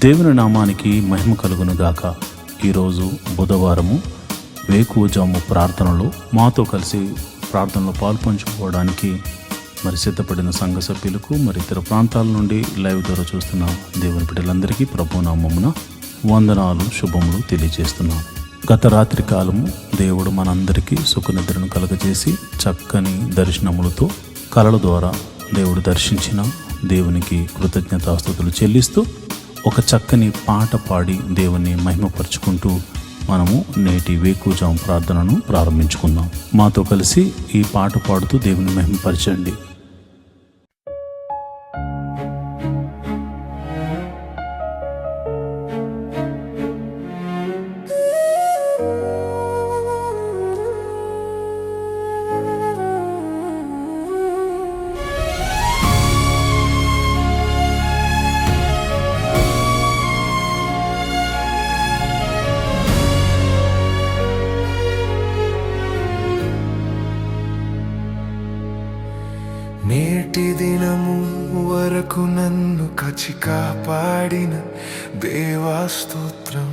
దేవుని నామానికి మహిమ కలుగును గాక. ఈరోజు బుధవారము వేకువజాము ప్రార్థనలో మాతో కలిసి ప్రార్థనలో పాల్పంచుకోవడానికి సిద్ధపడిన సంఘ సభ్యులకు ఇతర ప్రాంతాల నుండి లైవ్ ద్వారా చూస్తున్న దేవుని బిడ్డలందరికీ ప్రభు నామమున వందనాలు, శుభములు తెలియజేస్తున్నాం. గత రాత్రి కాలము దేవుడు మనందరికీ సుఖనిద్రను కలగజేసి చక్కని దర్శనములతో కలల ద్వారా దేవుడు దర్శించిన దేవునికి కృతజ్ఞతాస్తుతులు చెల్లిస్తూ ఒక చక్కని పాట పాడి దేవుని మహిమపరుచుకుంటూ మనము నేటి వేకువజాము ప్రార్థనను ప్రారంభించుకుందాం. మాతో కలిసి ఈ పాట పాడుతూ దేవుని మహిమపరచండి. నేటి దినము వరకు నన్ను కాచి కాపాడిన దేవా స్తోత్రం.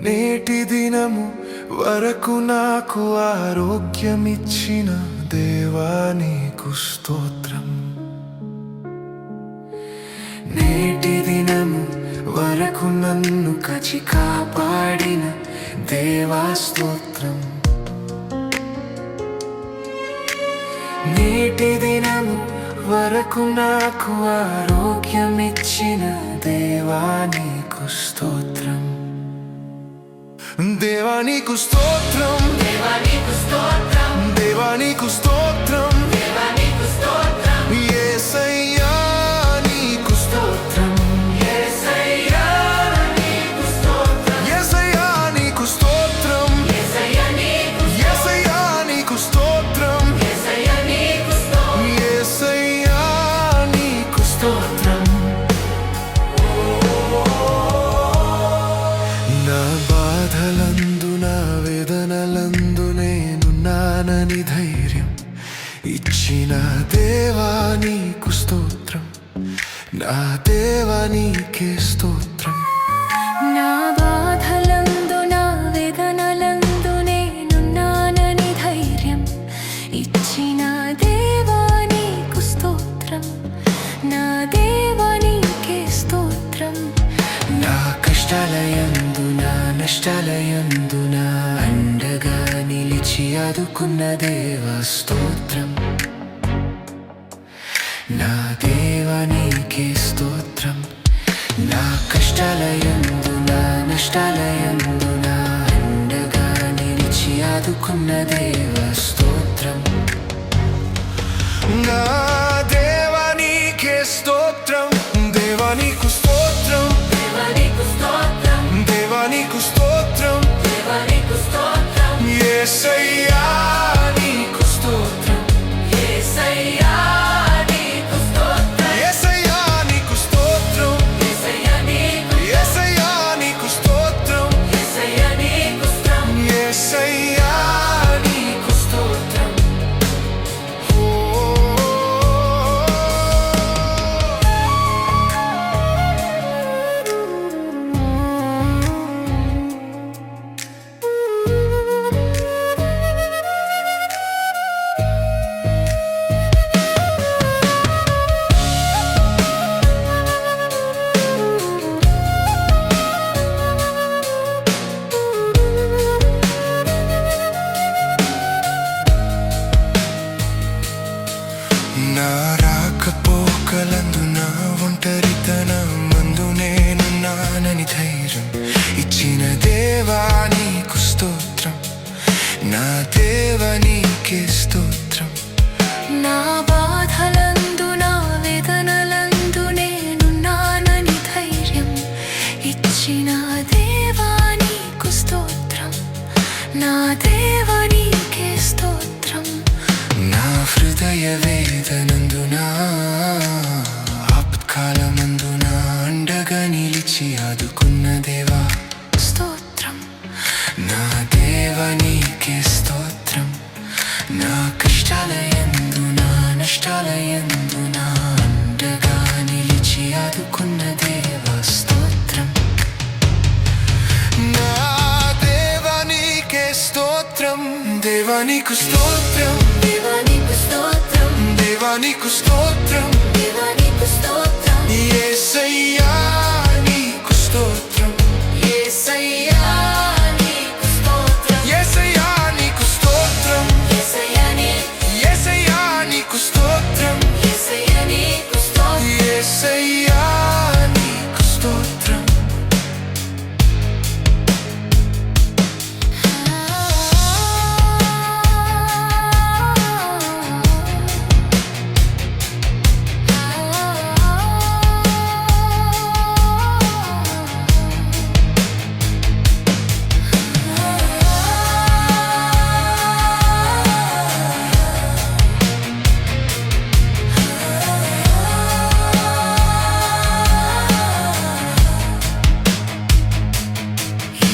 నేటి దినము వరకు నాకు ఆరోగ్యమిచ్చిన దేవా నీకు స్తోత్రం. నేటి దినము వరకు నన్ను కాచి కాపాడిన దేవా స్తోత్రం. నేటి దినము వరకు నాకు ఆరోగ్యమిచ్చిన దేవా నీకు స్తోత్రం. దేవా నీకు స్తోత్రం, దేవా నీకు స్తోత్రం, దేవా నీకు స్తోత్రం, దేవా నీకు స్తోత్రం. యేసయ్యా నీకు స్తోత్రం, యేసయ్యా నీకు స్తోత్రం, యేసయ్యా నీకు స్తోత్రం, యేసయ్యా నీకు యేసయ్యా నీకు స్తోత్రం, యేసయ్యా నీకు స్తోత్రం, యేసయ్యా నీకు స్తోత్రం. నా బాధలందు నా వేదనలందు నేనున్నానని ధైర్యం ఇచ్చిన దేవా నీకు స్తోత్రం. నా దేవా నీకే స్తోత్రం. నా బాధలందు నా వేదనలందు నేనున్నానని ధైర్యం ఇచ్చిన దేవా నీకు స్తోత్రం. నా దేవా నీకే స్తోత్రం. నా కష్టాలయందు నా నష్టాలయందు నా అండగా నిలిచి ఆదుకున్న దేవా స్తోత్రం. నా దేవా నీకే స్తోత్రం. నా కష్టాలయందు నా నష్టాలయందు నా అండగా నిలిచి ఆదుకున్న దేవా స్తోత్రం. నా దేవా నీకే స్తోత్రం. దేవా నీకు స్తోత్రం, దేవా నీకు స్తోత్రం, దేవా నీకు స్తోత్రం, దేవా నీకు స్తోత్రం. యేసయ్యా నీకు స్తోత్రం, యేసయ్యా నీకు స్తోత్రం, యేసయ్యా నీకు స్తోత్రం, యేసయ్యా నీకు యేసయ్యా నీకు స్తోత్రం, యేసయ్యా నీకు స్తోత్రం. యేసయ్యా నీకు స్తోత్రం. ఓ నా రాకపోకలందు నా ఒంటరితనమందు నేనున్నానని ధైర్యం ఇచ్చిన దేవా నీకు స్తోత్రం. నా దేవా నీకే స్తోత్రం. నా బాధలందు నా వేదనలందు నేనున్నానని ధైర్యం ఇచ్చిన దేవా నీకు స్తోత్రం. నా దేవా నీకే స్తోత్రం. నా హృదయ వేదనందున ఆపత్కాలమందున అండగా నిలిచి ఆదుకున్న దేవా స్తోత్రం. నా దేవా నీకే స్తోత్రం. నా కష్టాలయందు నా నష్టాలయందు నా అండగా నీకు స్తోత్రం, దేవా నీకు స్తోత్రం, దేవా నీకు స్తోత్రం, దేవా నీకు స్తోత్రం, యేసయ్యా నీకు స్తోత్రం, యేసయ్యా నీకు స్తోత్రం, యేసయ్యా నీకు స్తోత్రం, యేసయ్యా యేసయ్యా నీకు స్తోత్రం, యేసయ్యా నీకు స్తోత్రం, యేసయ్యా నీకు స్తోత్రం.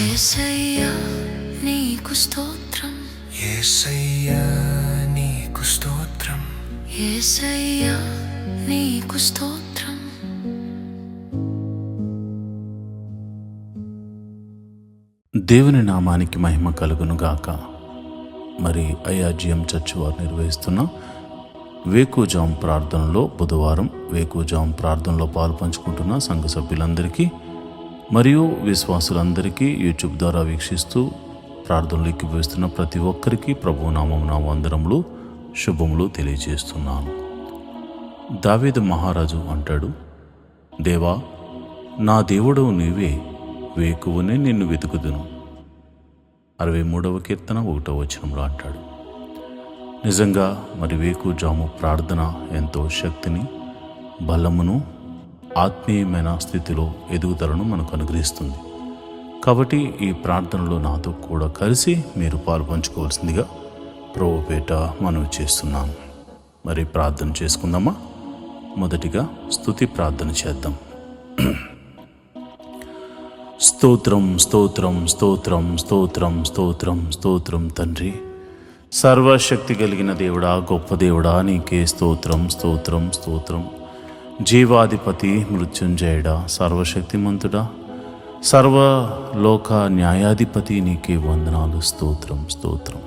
యేసయ్యా నీకు స్తోత్రం, యేసయ్యా నీకు స్తోత్రం, యేసయ్యా నీకు స్తోత్రం. దేవుని నామానికి మహిమ కలుగును గాక. మరి ఐఆర్జీఎం చర్చ్ వారు నిర్వహిస్తున్న వేకువజాము ప్రార్థనలో బుధవారం వేకువజాము ప్రార్థనలో పాలుపంచుకుంటున్న సంఘ సభ్యులందరికీ మరియు విశ్వాసులందరికీ యూట్యూబ్ ద్వారా వీక్షిస్తూ ప్రార్థనలు ఎక్కివేస్తున్న ప్రతి ఒక్కరికి ప్రభు నామమున వందనములు శుభములు తెలియజేస్తున్నాను. దావీదు మహారాజు అంటాడు, దేవా నా దేవుడు నీవే, వేకువనే నిన్ను వెతుకుదును. 63వ కీర్తన 1వ వచనంలో అంటాడు. నిజంగా మరి వేకువజాము ప్రార్థన ఎంతో శక్తిని, బలమును, ఆత్మీయమైన స్థితిలో ఎదుగుదలను మనకు అనుగ్రహిస్తుంది. కాబట్టి ఈ ప్రార్థనలో నాతో కూడా కలిసి మీరు పాల్పంచుకోవాల్సిందిగా ప్రభుపేట మనవి చేస్తున్నాను. మరి ప్రార్థన చేసుకుందామా? మొదటిగా స్తుతి ప్రార్థన చేద్దాం. స్తోత్రం స్తోత్రం స్తోత్రం స్తోత్రం స్తోత్రం స్తోత్రం తండ్రి, సర్వశక్తి కలిగిన దేవుడా, గొప్ప దేవుడా, నీకే స్తోత్రం స్తోత్రం స్తోత్రం. జీవాధిపతి, మృత్యుంజయుడా, సర్వశక్తిమంతుడా, సర్వలోక న్యాయాధిపతి, నీకే వందనాలు, స్తోత్రం స్తోత్రం.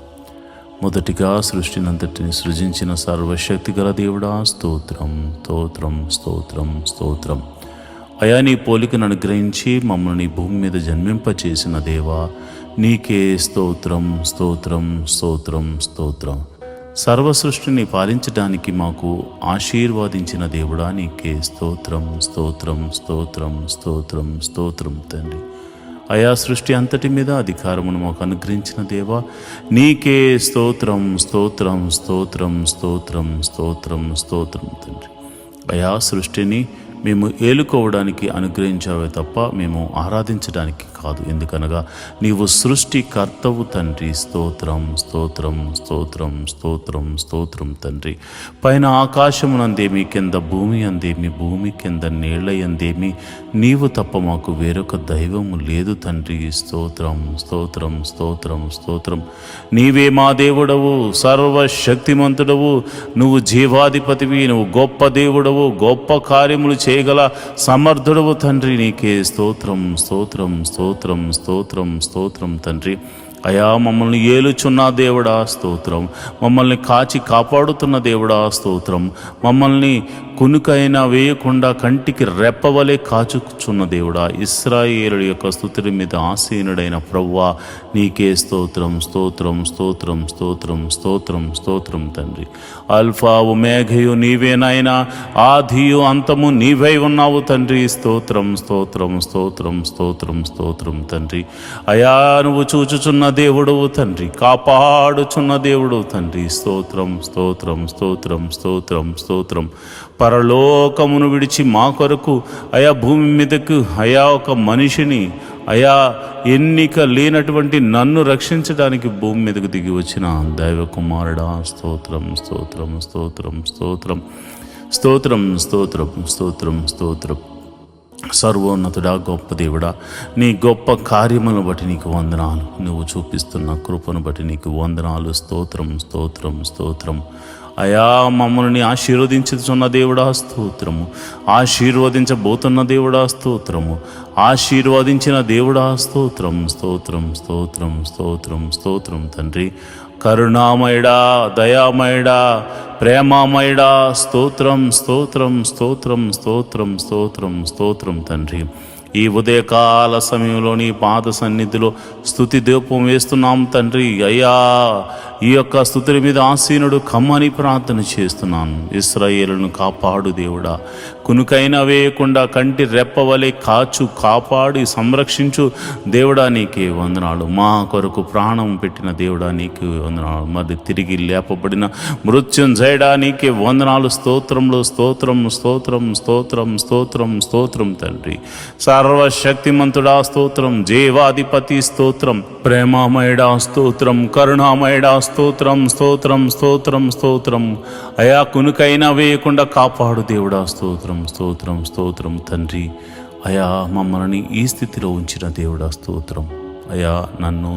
మొదటిగా సృష్టినంతటిని సృజించిన సర్వశక్తి గల దేవుడా, స్తోత్రం స్తోత్రం స్తోత్రం స్తోత్రం. అయా నీ పోలికను అనుగ్రహించి మమ్మల్ని భూమి మీద జన్మింపచేసిన దేవా, నీకే స్తోత్రం స్తోత్రం స్తోత్రం స్తోత్రం. సర్వ సృష్టిని పాలించడానికి మాకు ఆశీర్వాదించిన దేవుడా, నీకే స్తోత్రం స్తోత్రం స్తోత్రం స్తోత్రం స్తోత్రం తండ్రి. అయా సృష్టి అంతటి మీద అధికారమును మాకు అనుగ్రహించిన దేవా, నీకే స్తోత్రం స్తోత్రం స్తోత్రం స్తోత్రం స్తోత్రం స్తోత్రం తండ్రి. అయా సృష్టిని మేము ఏలుకోవడానికి అనుగ్రహించావే తప్ప మేము ఆరాధించడానికి కాదు. ఎందుకనగా నీవు సృష్టికర్తవు తండ్రి. స్తోత్రం స్తోత్రం స్తోత్రం స్తోత్రం స్తోత్రం తండ్రి. పైన ఆకాశమునందేమి, కింద భూమి అందేమి, భూమి కింద నీళ్ల యందేమి నీవు తప్ప మాకు వేరొక దైవము లేదు తండ్రి. స్తోత్రం స్తోత్రం స్తోత్రం స్తోత్రం. నీవే మా దేవుడవు, సర్వశక్తిమంతుడవు, నువ్వు జీవాధిపతివి, నువ్వు గొప్ప దేవుడవు, గొప్ప కార్యములు చేయగల సమర్థుడవు తండ్రి. నీకే స్తోత్రం స్తోత్రం స్తోత్రం స్తోత్రం స్తోత్రం తండ్రి. అయా మమ్మల్ని ఏలుచున్న దేవుడా స్తోత్రం, మమ్మల్ని కాచి కాపాడుతున్న దేవుడా స్తోత్రం, మమ్మల్ని కునుకైనా వేయకుండా కంటికి రెప్పవలే కాచుచున్న దేవుడా, ఇశ్రాయేలుల యొక్క స్తుతుల మీద ఆసీనుడైన ప్రభువా, నీకే స్తోత్రం స్తోత్రం స్తోత్రం స్తోత్రం స్తోత్రం స్తోత్రం తండ్రి. అల్ఫా ఒమేఘయు నీవే నాయనా, ఆదియు అంతము నీవై ఉన్నావు తండ్రి. స్తోత్రం స్తోత్రం స్తోత్రం స్తోత్రం స్తోత్రం తండ్రి. అయా నువ్వు చూచుచున్న దేవుడవు తండ్రి, కాపాడుచున్న దేవుడవు తండ్రి. స్తోత్రం స్తోత్రం స్తోత్రం స్తోత్రం స్తోత్రం. పరలోకమును విడిచి మా కొరకు అయా భూమి మీదకు అయా ఒక మనిషిని, అయా ఎన్నిక లేనటువంటి నన్ను రక్షించడానికి భూమి మీదకు దిగి వచ్చిన దైవ కుమారుడా, స్తోత్రం స్తోత్రం స్తోత్రం స్తోత్రం స్తోత్రం స్తోత్రం స్తోత్రం స్తోత్రం. సర్వోన్నతుడా, గొప్ప దేవుడా, నీ గొప్ప కార్యములను బట్టి నీకు వందనాలు, నువ్వు చూపిస్తున్న కృపను బట్టి నీకు వందనాలు. స్తోత్రం స్తోత్రం స్తోత్రం. అయా మమ్మల్ని ఆశీర్వదించుతున్న దేవుడా స్తోత్రము, ఆశీర్వదించబోతున్న దేవుడా స్తోత్రము, ఆశీర్వదించిన దేవుడా స్తోత్రం స్తోత్రం స్తోత్రం స్తోత్రం స్తోత్రం తండ్రి. కరుణామయుడా, దయామయుడా, ప్రేమామయుడా, స్తోత్రం స్తోత్రం స్తోత్రం స్తోత్రం స్తోత్రం స్తోత్రం తండ్రి. ఈ ఉదయకాల సమయంలో నీ పాద సన్నిధిలో స్తుతి దీపం వేస్తున్నాం తండ్రి. అయ్యా, ఈ యొక్క స్తుతుల మీద ఆసీనుడు కమ్మని ప్రార్థన చేస్తున్నాను. ఇశ్రాయేలును కాపాడు దేవుడా, కునుకైనా వేయకుండా కంటి రెప్పవలే కాపాడి సంరక్షించు దేవుడా, నీకే వందనాలు. మా కొరకు ప్రాణం పెట్టిన దేవుడా, నీకే వందనాలు. మరి తిరిగి లేపబడిన మృత్యుంజయుడా, నీకే వందనాలు. స్తోత్రంలో స్తోత్రం స్తోత్రం స్తోత్రం స్తోత్రం స్తోత్రం తండ్రి. సర్వశక్తిమంతుడా స్తోత్రం, జీవాధిపతి స్తోత్రం, ప్రేమామయుడా స్తోత్రం, కరుణామయుడా స్తోత్రం స్తోత్రం స్తోత్రం స్తోత్రం. అయా, కునుకైనా వేయకుండా కాపాడు దేవుడా, స్తోత్రం స్తోత్రం స్తోత్రం తండ్రి. అయా, మమ్మల్ని ఈ స్థితిలో ఉంచిన దేవుడా స్తోత్రం. అయా, నన్ను,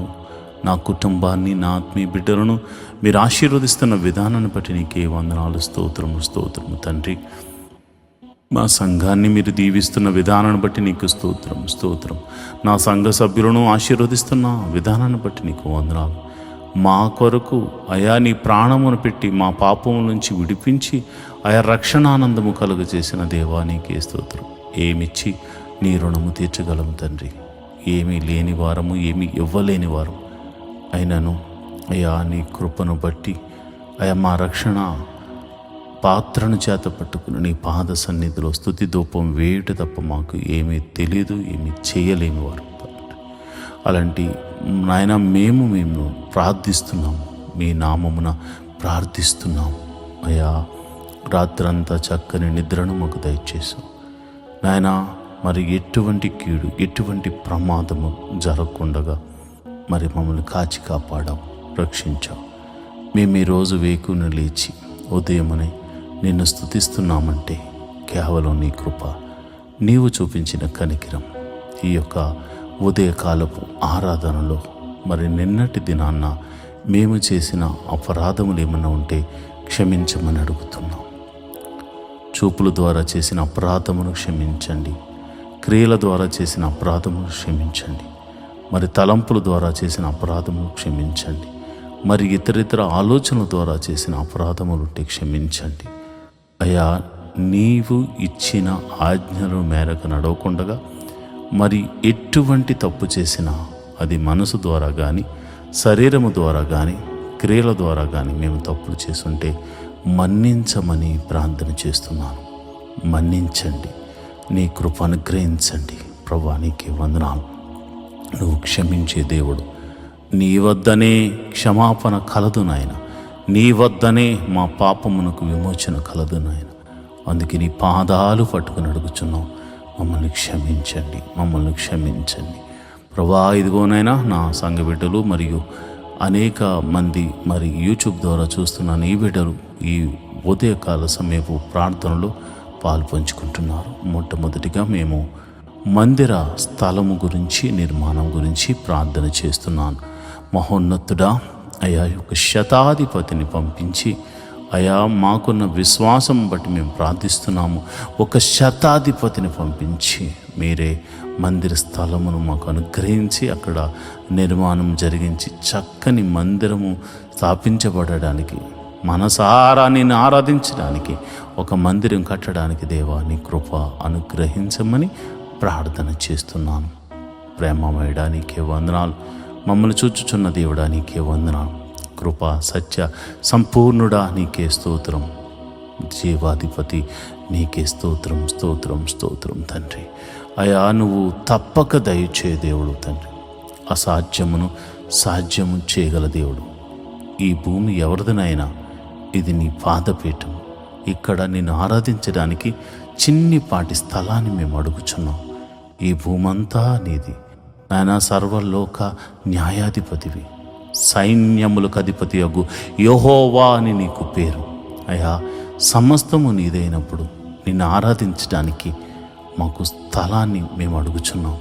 నా కుటుంబాన్ని, నా ఆత్మీయ బిడ్డలను మీరు ఆశీర్వదిస్తున్న విధానాన్ని బట్టి నీకే వందనాలు. స్తోత్రం స్తోత్రం తండ్రి. మా సంఘాన్ని మీరు దీవిస్తున్న విధానాన్ని బట్టి నీకు స్తోత్రం స్తోత్రం. నా సంఘ సభ్యులను ఆశీర్వదిస్తున్న విధానాన్ని బట్టి నీకు వందనాలు. మా కొరకు అయా నీ ప్రాణమును పెట్టి మా పాపము నుంచి విడిపించి అయా రక్షణానందము కలుగజేసిన దేవా, నీకే స్తోత్రం. ఏమిచ్చి నీ రుణము తీర్చగలము తండ్రి. ఏమీ లేని వారము, ఏమీ ఇవ్వలేని వారము అయినను అయా నీ కృపను బట్టి అయా మా రక్షణ పాత్రను చేత పట్టుకుని నీ పాద సన్నిధిలో స్తుతి ధూపం వేయుట తప్ప మాకు ఏమీ తెలియదు, ఏమీ చేయలేని వారు. అలాంటి నాయన మేము ప్రార్థిస్తున్నాము, మీ నామమున ప్రార్థిస్తున్నాము. అయ్యా, రాత్రంతా చక్కని నిద్రను మాకు దయచేసాం నాయన. మరి ఎటువంటి కీడు, ఎటువంటి ప్రమాదము జరగకుండగా మరి మమ్మల్ని కాచి కాపాడాం, రక్షించాం. మేము ఈరోజు వేకుని లేచి ఉదయమని నిన్ను స్తుతిస్తున్నామంటే కేవలం నీ కృప, నీవు చూపించిన కనికిరం. ఈ యొక్క ఉదయకాలపు ఆరాధనలో మరి నిన్నటి దినాన్న మేము చేసిన అపరాధములు ఏమన్నా ఉంటే క్షమించమని అడుగుతున్నాం. చూపుల ద్వారా చేసిన అపరాధమును క్షమించండి, క్రియల ద్వారా చేసిన అపరాధమును క్షమించండి, మరి తలంపుల ద్వారా చేసిన అపరాధమును క్షమించండి, మరి ఇతరితర ఆలోచనల ద్వారా చేసిన అపరాధములుంటే క్షమించండి. అయ్యా, నీవు ఇచ్చిన ఆజ్ఞల మేరకు నడవకుండగా మరి ఎటువంటి తప్పు చేసినా అది మనసు ద్వారా కానీ, శరీరము ద్వారా కానీ, క్రియల ద్వారా కానీ మేము తప్పులు చేసుంటే మన్నించమని ప్రార్థన చేస్తున్నాను. మన్నించండి, నీ కృప అనుగ్రహించండి. ప్రభువా, నీకే వందనాలు. నువ్వు క్షమించే దేవుడు. నీ వద్దనే క్షమాపణ కలదు నాయన. నీ వద్దనే మా పాపమునకు విమోచన కలదు నాయన. అందుకే నీ పాదాలు పట్టుకుని అడుగుచున్నాం, మమ్మల్ని క్షమించండి, మమ్మల్ని క్షమించండి. ప్రభా, ఇదిగోనైనా నా సంఘ బిడ్డలు మరియు అనేక మంది మరి యూట్యూబ్ ద్వారా చూస్తున్న నీ బిడ్డలు ఈ ఉదయకాల సమయపు ప్రార్థనలో పాలు పంచుకుంటున్నారు. మొట్టమొదటిగా మేము మందిర స్థలము గురించి, నిర్మాణం గురించి ప్రార్థన చేస్తున్నాను. మహోన్నతుడా, అయా యొక్క శతాధిపతిని పంపించి అయా మాకున్న విశ్వాసం బట్టి మేము ప్రార్థిస్తున్నాము. ఒక శతాధిపతిని పంపించి మీరే మందిర స్థలమును మాకు అనుగ్రహించి అక్కడ నిర్మాణం జరిగించి చక్కని మందిరము స్థాపించబడడానికి, మనసారా నిన్ను ఆరాధించడానికి, ఒక మందిరం కట్టడానికి దేవా నీ కృప అనుగ్రహించమని ప్రార్థన చేస్తున్నాను. ప్రేమమయుడా, నీకే వందనాలు. మమ్మల్ని చూచుచున్న దేవుడా, నీకే వందనాలు. కృప సత్య సంపూర్ణుడా, నీకే స్తోత్రం. జీవాధిపతి, నీకే స్తోత్రం స్తోత్రం స్తోత్రం తండ్రి. అయా, నువ్వు తప్పక దయచే దేవుడు తండ్రి. అసాధ్యమును సాధ్యము చేయగల దేవుడు. ఈ భూమి ఎవరిదనైనా ఇది నీ పాదపీఠం. ఇక్కడ నిన్ను ఆరాధించడానికి చిన్నిపాటి స్థలాన్ని మేము అడుగుచున్నాం. ఈ భూమంతా నీది నాయన. సర్వలోక న్యాయాధిపతివి, సైన్యములకు అధిపతి అగు యెహోవా అని నీకు పేరు. అయ్యా, సమస్తము నీదైనప్పుడు నిన్ను ఆరాధించడానికి మాకు స్థలాన్ని మేము అడుగుచున్నాం.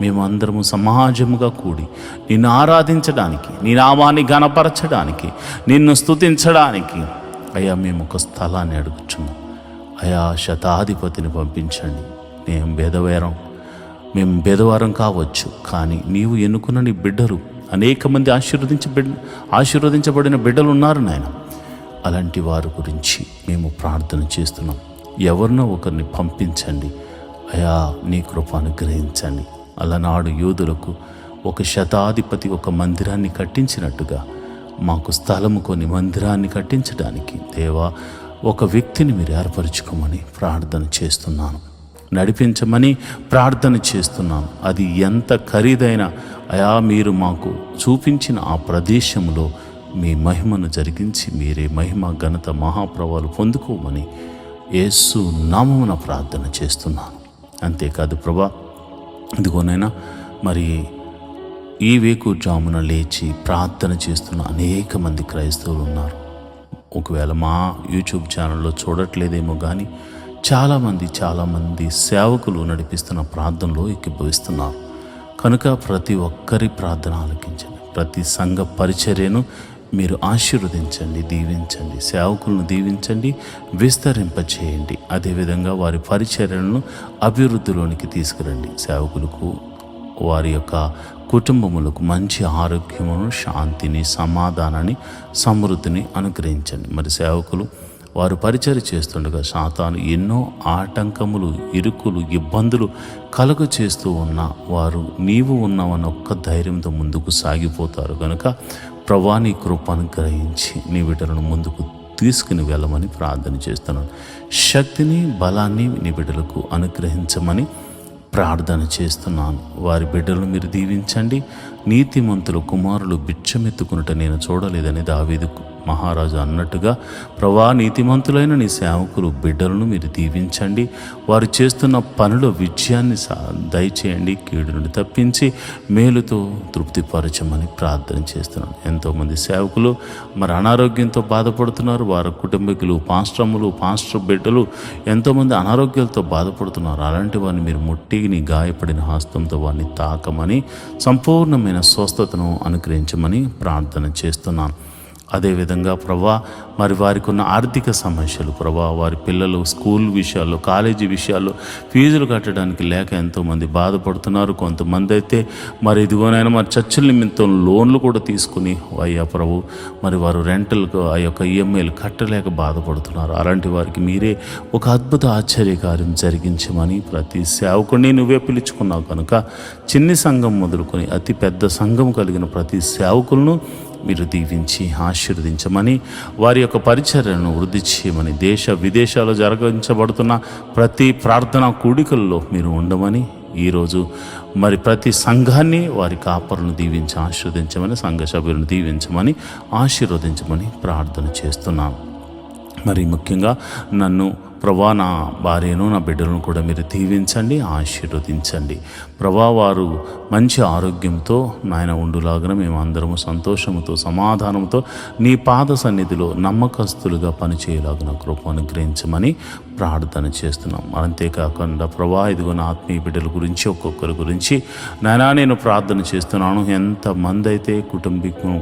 మేమందరము సమాజముగా కూడి నిన్ను ఆరాధించడానికి, నీ నామాన్ని ఘనపరచడానికి, నిన్ను స్తుతించడానికి అయ్యా మేము ఒక స్థలాన్ని అడుగుచున్నాం. అయా, శతాధిపతిని పంపించండి. మేము బేదవారం కావచ్చు, కానీ నీవు ఎన్నుకున్న నీ బిడ్డలు అనేక మంది ఆశీర్వదించబడిన బిడ్డలు ఉన్నారు నాయన. అలాంటి వారి గురించి మేము ప్రార్థన చేస్తున్నాం. ఎవరినో ఒకరిని పంపించండి అయా, నీ కృప అనుగ్రహించండి. అలనాడు యూదులకు ఒక శతాధిపతి ఒక మందిరాన్ని కట్టించినట్టుగా మాకు స్థలము కొని మందిరాన్ని కట్టించడానికి దేవా ఒక వ్యక్తిని మీరు ఏర్పరచుకోమని ప్రార్థన చేస్తున్నాను. నడిపించమని ప్రార్థన చేస్తున్నాను. అది ఎంత ఖరీదైన అయా, మీరు మాకు చూపించిన ఆ ప్రదేశంలో మీ మహిమను జరిగించి మీరే మహిమ ఘనత మహాప్రభావాలు పొందుకోమని యేసు నామమున ప్రార్థన చేస్తున్నాను. అంతేకాదు ప్రభా, ఇదిగోనైనా మరి ఈ వేకుజామున లేచి ప్రార్థన చేస్తున్న అనేక మంది క్రైస్తవులు ఉన్నారు. ఒకవేళ మా యూట్యూబ్ ఛానల్లో చూడట్లేదేమో కానీ చాలామంది సేవకులు నడిపిస్తున్న ప్రార్థనలో ఏకీభవిస్తున్నారు. కనుక ప్రతి ఒక్కరి ప్రార్థన ఆలకించండి. ప్రతి సంఘ పరిచర్యను మీరు ఆశీర్వదించండి, దీవించండి. సేవకులను దీవించండి, విస్తరింపచేయండి. అదేవిధంగా వారి పరిచర్యలను అభివృద్ధిలోనికి తీసుకురండి. సేవకులకు వారి యొక్క కుటుంబములకు మంచి ఆరోగ్యమును, శాంతిని, సమాధానాన్ని, సమృద్ధిని అనుగ్రహించండి. మరి సేవకులు వారు పరిచర్య చేస్తుండగా సాతాను ఎన్నో ఆటంకములు, ఇరుకులు, ఇబ్బందులు కలుగ చేస్తూ ఉన్న వారు నీవు ఉన్నావన్న ఒక్క ధైర్యంతో ముందుకు సాగిపోతారు. కనుక ప్రభువా, నీ కృప అనుగ్రహించి నీ బిడ్డలను ముందుకు తీసుకుని వెళ్ళమని ప్రార్థన చేస్తున్నాను. శక్తిని, బలాన్ని నీ బిడ్డలకు అనుగ్రహించమని ప్రార్థన చేస్తున్నాను. వారి బిడ్డలను మీరు దీవించండి. నీతిమంతుల కుమారులు బిచ్చమెత్తుకున్నట్టు నేను చూడలేదని దావీదు మహారాజు అన్నట్టుగా ప్రభా, నీతిమంతులైన నీ సేవకులు బిడ్డలను మీరు దీవించండి. వారు చేస్తున్న పనుల విజయాన్ని దయచేయండి. కీడు నుండి తప్పించి మేలుతో తృప్తిపరచమని ప్రార్థన చేస్తున్నాను. ఎంతోమంది సేవకులు మరి అనారోగ్యంతో బాధపడుతున్నారు. వారి కుటుంబీకులు, పాస్టర్ బిడ్డలు ఎంతోమంది అనారోగ్యాలతో బాధపడుతున్నారు. అలాంటి వారిని మీరు ముట్టి నీ గాయపడిన హస్తంతో వారిని తాకమని సంపూర్ణమైన స్వస్థతను అనుగ్రహించమని ప్రార్థన చేస్తున్నాను. అదేవిధంగా ప్రభా, మరి వారికి ఉన్న ఆర్థిక సమస్యలు ప్రభా, వారి పిల్లలు స్కూల్ విషయాల్లో, కాలేజీ విషయాల్లో ఫీజులు కట్టడానికి లేక ఎంతోమంది బాధపడుతున్నారు. కొంతమంది అయితే మరి ఇదిగోనైనా మరి చర్చల నిమిత్తం లోన్లు కూడా తీసుకుని అయ్యా ప్రభు, మరి వారు రెంటల్కు ఆ యొక్క ఈఎంఐలు కట్టలేక బాధపడుతున్నారు. అలాంటి వారికి మీరే ఒక అద్భుత ఆశ్చర్యకార్యం జరిగించమని ప్రతి సేవకుడిని నువ్వే పిలుచుకున్నావు కనుక చిన్ని సంఘం మొదలుకొని అతి పెద్ద సంఘం కలిగిన ప్రతి సేవకులను మీరు దీవించి ఆశీర్వదించమని, వారి యొక్క పరిచర్యను వృద్ధి చేయమని, దేశ విదేశాల్లో జరిగించబడుతున్న ప్రతి ప్రార్థనా కూడికల్లో మీరు ఉండమని, ఈరోజు మరి ప్రతి సంఘాన్ని వారి కాపరులను దీవించి ఆశీర్వదించమని, సంఘ సభ్యులను దీవించమని ఆశీర్వదించమని ప్రార్థన చేస్తున్నాను. మరి ముఖ్యంగా నన్ను ప్రభా, నా భార్యను, నా బిడ్డలను కూడా మీరు దీవించండి, ఆశీర్వదించండి. ప్రభా, వారు మంచి ఆరోగ్యంతో నాయన ఉండులాగా మేము అందరము సంతోషంతో, సమాధానంతో నీ పాద సన్నిధిలో నమ్మకస్తులుగా పనిచేయలాగా కృప అనుగ్రహించమని ప్రార్థన చేస్తున్నాం. అంతేకాకుండా ప్రభా, ఇదిగో నా ఆత్మీయ బిడ్డల గురించి ఒక్కొక్కరి గురించి నాయనా నేను ప్రార్థన చేస్తున్నాను. ఎంతమంది అయితే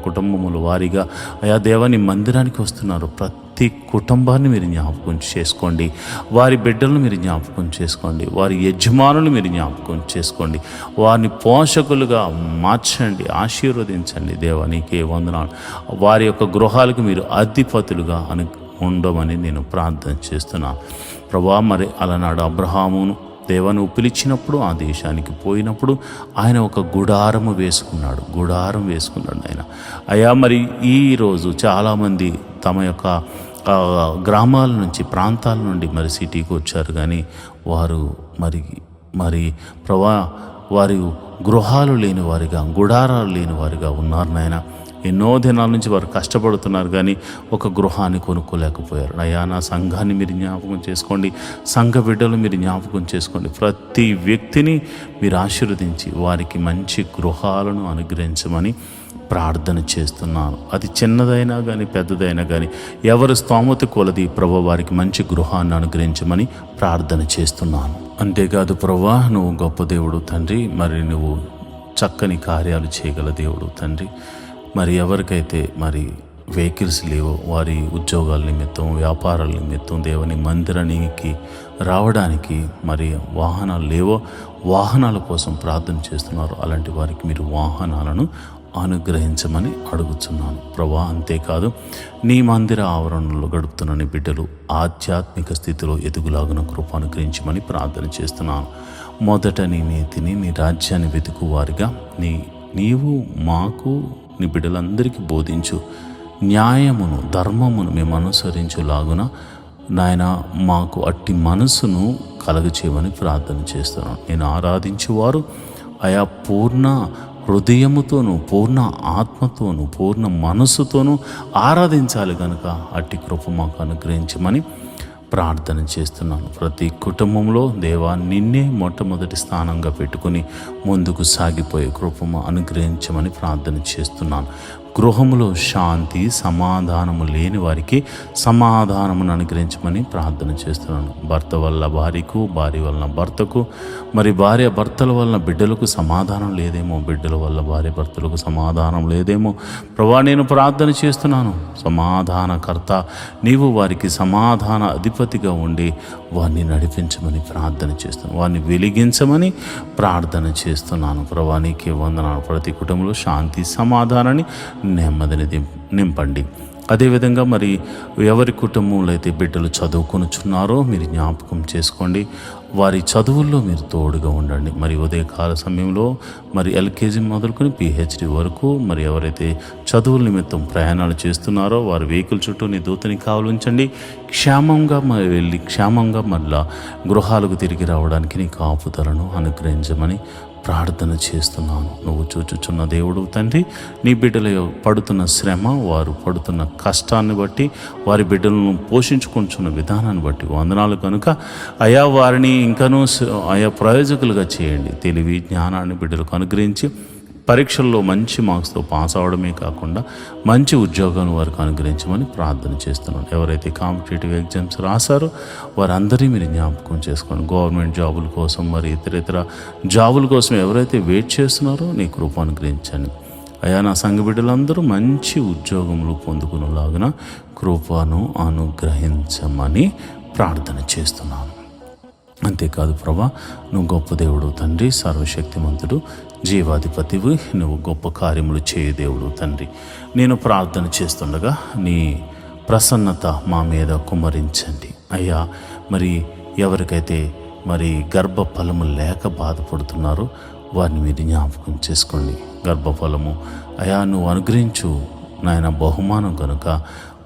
కుటుంబముల వారిగా అయా దేవాని మందిరానికి వస్తున్నారు, ప్రతి కుటుంబాన్ని మీరు జ్ఞాపకం చేసుకోండి. వారి బిడ్డలను మీరు జ్ఞాపకం చేసుకోండి. వారి యజమానులు మీరు జ్ఞాపకం చేసుకోండి. వారిని పోషకులుగా మార్చండి, ఆశీర్వదించండి. దేవా, నీకే వందనాలు. వారి యొక్క గృహాలకు మీరు అధిపతులుగా ఉండమని నేను ప్రార్థన చేస్తున్నాను. ప్రభా, మరి అలనాడు అబ్రహామును దేవను పిలిచినప్పుడు ఆ దేశానికి పోయినప్పుడు ఆయన ఒక గుడారం వేసుకున్నాడు ఆయన. అయ్యా, మరి ఈరోజు చాలామంది తమ యొక్క గ్రామాల నుంచి, ప్రాంతాల నుండి మరి సిటీకి వచ్చారు. కానీ వారు మరి ప్రభా, వారి గృహాలు లేని వారిగా, గుడారాలు లేని వారిగా ఉన్నారు నాయన. ఎన్నో దినాల నుంచి వారు కష్టపడుతున్నారు కానీ ఒక గృహాన్ని కొనుక్కోలేకపోయారు. అయ్యా, నా సంఘాన్ని మీరు జ్ఞాపకం చేసుకోండి, సంఘ బిడ్డలు మీరు జ్ఞాపకం చేసుకోండి. ప్రతి వ్యక్తిని మీరు ఆశీర్వదించి వారికి మంచి గృహాలను అనుగ్రహించమని ప్రార్థన చేస్తున్నాను. అది చిన్నదైనా కానీ పెద్దదైనా కానీ ఎవరి స్తోమత కొలది ప్రభు వారికి మంచి గృహాన్ని అనుగ్రహించమని ప్రార్థన చేస్తున్నాను. అంతేకాదు ప్రభా, నువ్వు గొప్ప దేవుడు తండ్రి. మరి నువ్వు చక్కని కార్యాలు చేయగల దేవుడు తండ్రి. మరి ఎవరికైతే మరి వెహికల్స్ లేవో, వారి ఉద్యోగాల నిమిత్తం, వ్యాపారాల నిమిత్తం దేవుని మందిరానికి రావడానికి మరి వాహనాలు లేవో, వాహనాల కోసం ప్రార్థన చేస్తున్నారు. అలాంటి వారికి మీరు వాహనాలను అనుగ్రహించమని అడుగుతున్నాను ప్రభా. అంతేకాదు నీ మందిర ఆవరణలో గడుపుతున్న నీ బిడ్డలు ఆధ్యాత్మిక స్థితిలో ఎదుగులాగున కృప అనుగ్రహించమని ప్రార్థన చేస్తున్నాను. మొదట నీ నీతిని, నీ రాజ్యాన్ని వెతుకు వారిగా నీవు మాకు నీ బిడ్డలందరికీ బోధించు. న్యాయమును, ధర్మమును మేము అనుసరించులాగున నాయన మాకు అట్టి మనసును కలగచేయమని ప్రార్థన చేస్తున్నాను. నేను ఆరాధించేవారు ఆయా పూర్ణ హృదయముతోనూ, పూర్ణ ఆత్మతోనూ, పూర్ణ మనస్సుతోనూ ఆరాధించాలి కనుక అట్టి కృప మాకు అనుగ్రహించమని ప్రార్థన చేస్తున్నాను. ప్రతి కుటుంబంలో దేవా నిన్నే మొట్టమొదటి స్థానంగా పెట్టుకుని ముందుకు సాగిపోయే కృపము అనుగ్రహించమని ప్రార్థన చేస్తున్నాను. గృహములో శాంతి సమాధానము లేని వారికి సమాధానమును అనుగ్రహించమని ప్రార్థన చేస్తున్నాను. భర్త వల్ల భార్యకు, భార్య వలన భర్తకు, మరి భార్య భర్తల వలన బిడ్డలకు సమాధానం లేదేమో, బిడ్డల వల్ల భార్య భర్తలకు సమాధానం లేదేమో ప్రభా, నేను ప్రార్థన చేస్తున్నాను. సమాధానకర్త నీవు వారికి సమాధాన అధిపతిగా ఉండి వారిని నడిపించమని ప్రార్థన చేస్తున్నాను. వారిని వెలిగించమని ప్రార్థన చేస్తున్నాను. ప్రభా నీకే వందనాలు. ప్రతి కుటుంబంలో శాంతి సమాధానాన్ని నెమ్మదిని నింపండి. అదేవిధంగా మరి ఎవరి కుటుంబంలో అయితే బిడ్డలు చదువుకొనుచున్నారో మీరు జ్ఞాపకం చేసుకోండి. వారి చదువుల్లో మీరు తోడుగా ఉండండి. మరి ఉదయకాల సమయంలో మరి ఎల్కేజీ మొదలుకొని పిహెచ్డి వరకు మరి ఎవరైతే చదువుల నిమిత్తం ప్రయాణాలు చేస్తున్నారో వారి వెహికల్ చుట్టూ నీ దూతని కావలించండి. క్షేమంగా వెళ్ళి క్షేమంగా మళ్ళా గృహాలకు తిరిగి రావడానికి నీ కాపుదలను అనుగ్రహించమని ప్రార్థన చేస్తున్నాను. నువ్వు చూచుచున్న దేవుడు తండ్రి, నీ బిడ్డలు పడుతున్న శ్రమ, వారు పడుతున్న కష్టాన్ని బట్టి, వారి బిడ్డలను పోషించుకుంటున్న విధానాన్ని బట్టి వందనాలు కనుక అయా వారిని ఇంకనూ ఆయా ప్రయోజకులుగా చేయండి. తెలివి జ్ఞానాన్ని బిడ్డలకు అనుగ్రహించి పరీక్షల్లో మంచి మార్క్స్తో పాస్ అవడమే కాకుండా మంచి ఉద్యోగాలను వారికి అనుగ్రహించమని ప్రార్థన చేస్తున్నాను. ఎవరైతే కాంపిటేటివ్ ఎగ్జామ్స్ రాశారో వారందరినీ మీరు జ్ఞాపకం చేసుకోండి. గవర్నమెంట్ జాబుల కోసం మరి ఇతర జాబుల కోసం ఎవరైతే వెయిట్ చేస్తున్నారో నీ కృప అనుగ్రహించండి. అయా నా సంఘ బిడ్డలందరూ మంచి ఉద్యోగములు పొందుకునేలాగున కృపను అనుగ్రహించమని ప్రార్థన చేస్తున్నాను. అంతేకాదు ప్రభా, నువ్వు గొప్ప దేవుడు తండ్రి, సర్వశక్తిమంతుడు, జీవాధిపతివి, నువ్వు గొప్ప కార్యములు చేయు దేవుడు తండ్రి. నేను ప్రార్థన చేస్తుండగా నీ ప్రసన్నత మా మీద కుమ్మరించండి అయ్యా. మరి ఎవరికైతే మరి గర్భఫలము లేక బాధపడుతున్నారో వారిని మీరు జ్ఞాపకం చేసుకోండి. గర్భఫలము అయా నువ్వు అనుగ్రహించు నాయన బహుమానం కనుక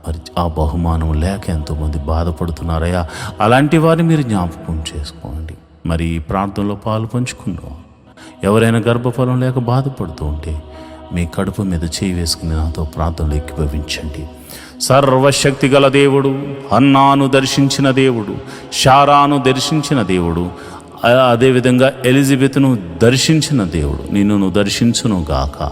మరి ఆ బహుమానం లేక ఎంతోమంది బాధపడుతున్నారయ్యా. అలాంటి వారిని మీరు జ్ఞాపకం చేసుకోండి. మరి ఈ ప్రార్థనలో పాలు పంచుకున్నాం. ఎవరైనా గర్భఫలం లేక బాధపడుతూ ఉంటే మీ కడుపు మీద చేయి వేసుకుని నాతో ప్రార్థనలు ఏకీభవించండి. సర్వశక్తి గల దేవుడు, హన్నాను దర్శించిన దేవుడు, శారాను దర్శించిన దేవుడు, అదేవిధంగా ఎలిజబెత్ను దర్శించిన దేవుడు నిన్ను దర్శించును గాక.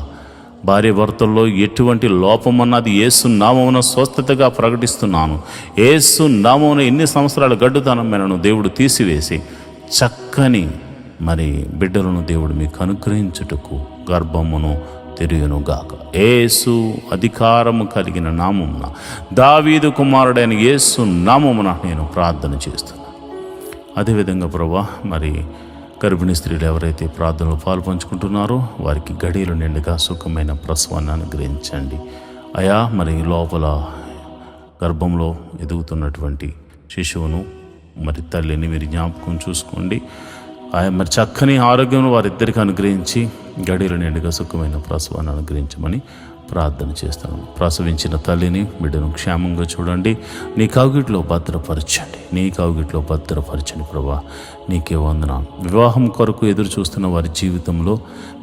భార్య భర్తల్లో ఎటువంటి లోపమన్నది యేసు నామమున స్వస్థతగా ప్రకటిస్తున్నాను. యేసు నామమున ఎన్ని సంవత్సరాల గడ్డుతనమైనను దేవుడు తీసివేసి చక్కని మరి బిడ్డలను దేవుడు మీకు అనుగ్రహించుటకు గర్భమును తెరియునుగాక. యేసు అధికారము కలిగిన నామమున, దావీదు కుమారుడైన యేసు నామమున నేను ప్రార్థన చేస్తున్నాను. అదేవిధంగా ప్రభా, మరి గర్భిణీ స్త్రీలు ఎవరైతే ప్రార్థనలో పాలు పంచుకుంటున్నారో వారికి గడియలు నిండుగా సుఖమైన ప్రసవాన్ని అనుగ్రహించండి అయా. మరి లోపల గర్భంలో ఎదుగుతున్నటువంటి శిశువును మరి తల్లిని మీరు జ్ఞాపకం చూసుకోండి. మరి చక్కని ఆరోగ్యం వారిద్దరికి అనుగ్రహించి గడియలు నిండుగా సుఖమైన ప్రసవాన్ని అనుగ్రహించమని ప్రార్థన చేస్తాను. ప్రసవించిన తల్లిని బిడ్డను క్షేమంగా చూడండి. నీ కౌగిట్లో భద్రపరచండి ప్రభా. నీకే వందనాలు. వివాహం కొరకు ఎదురు చూస్తున్న వారి జీవితంలో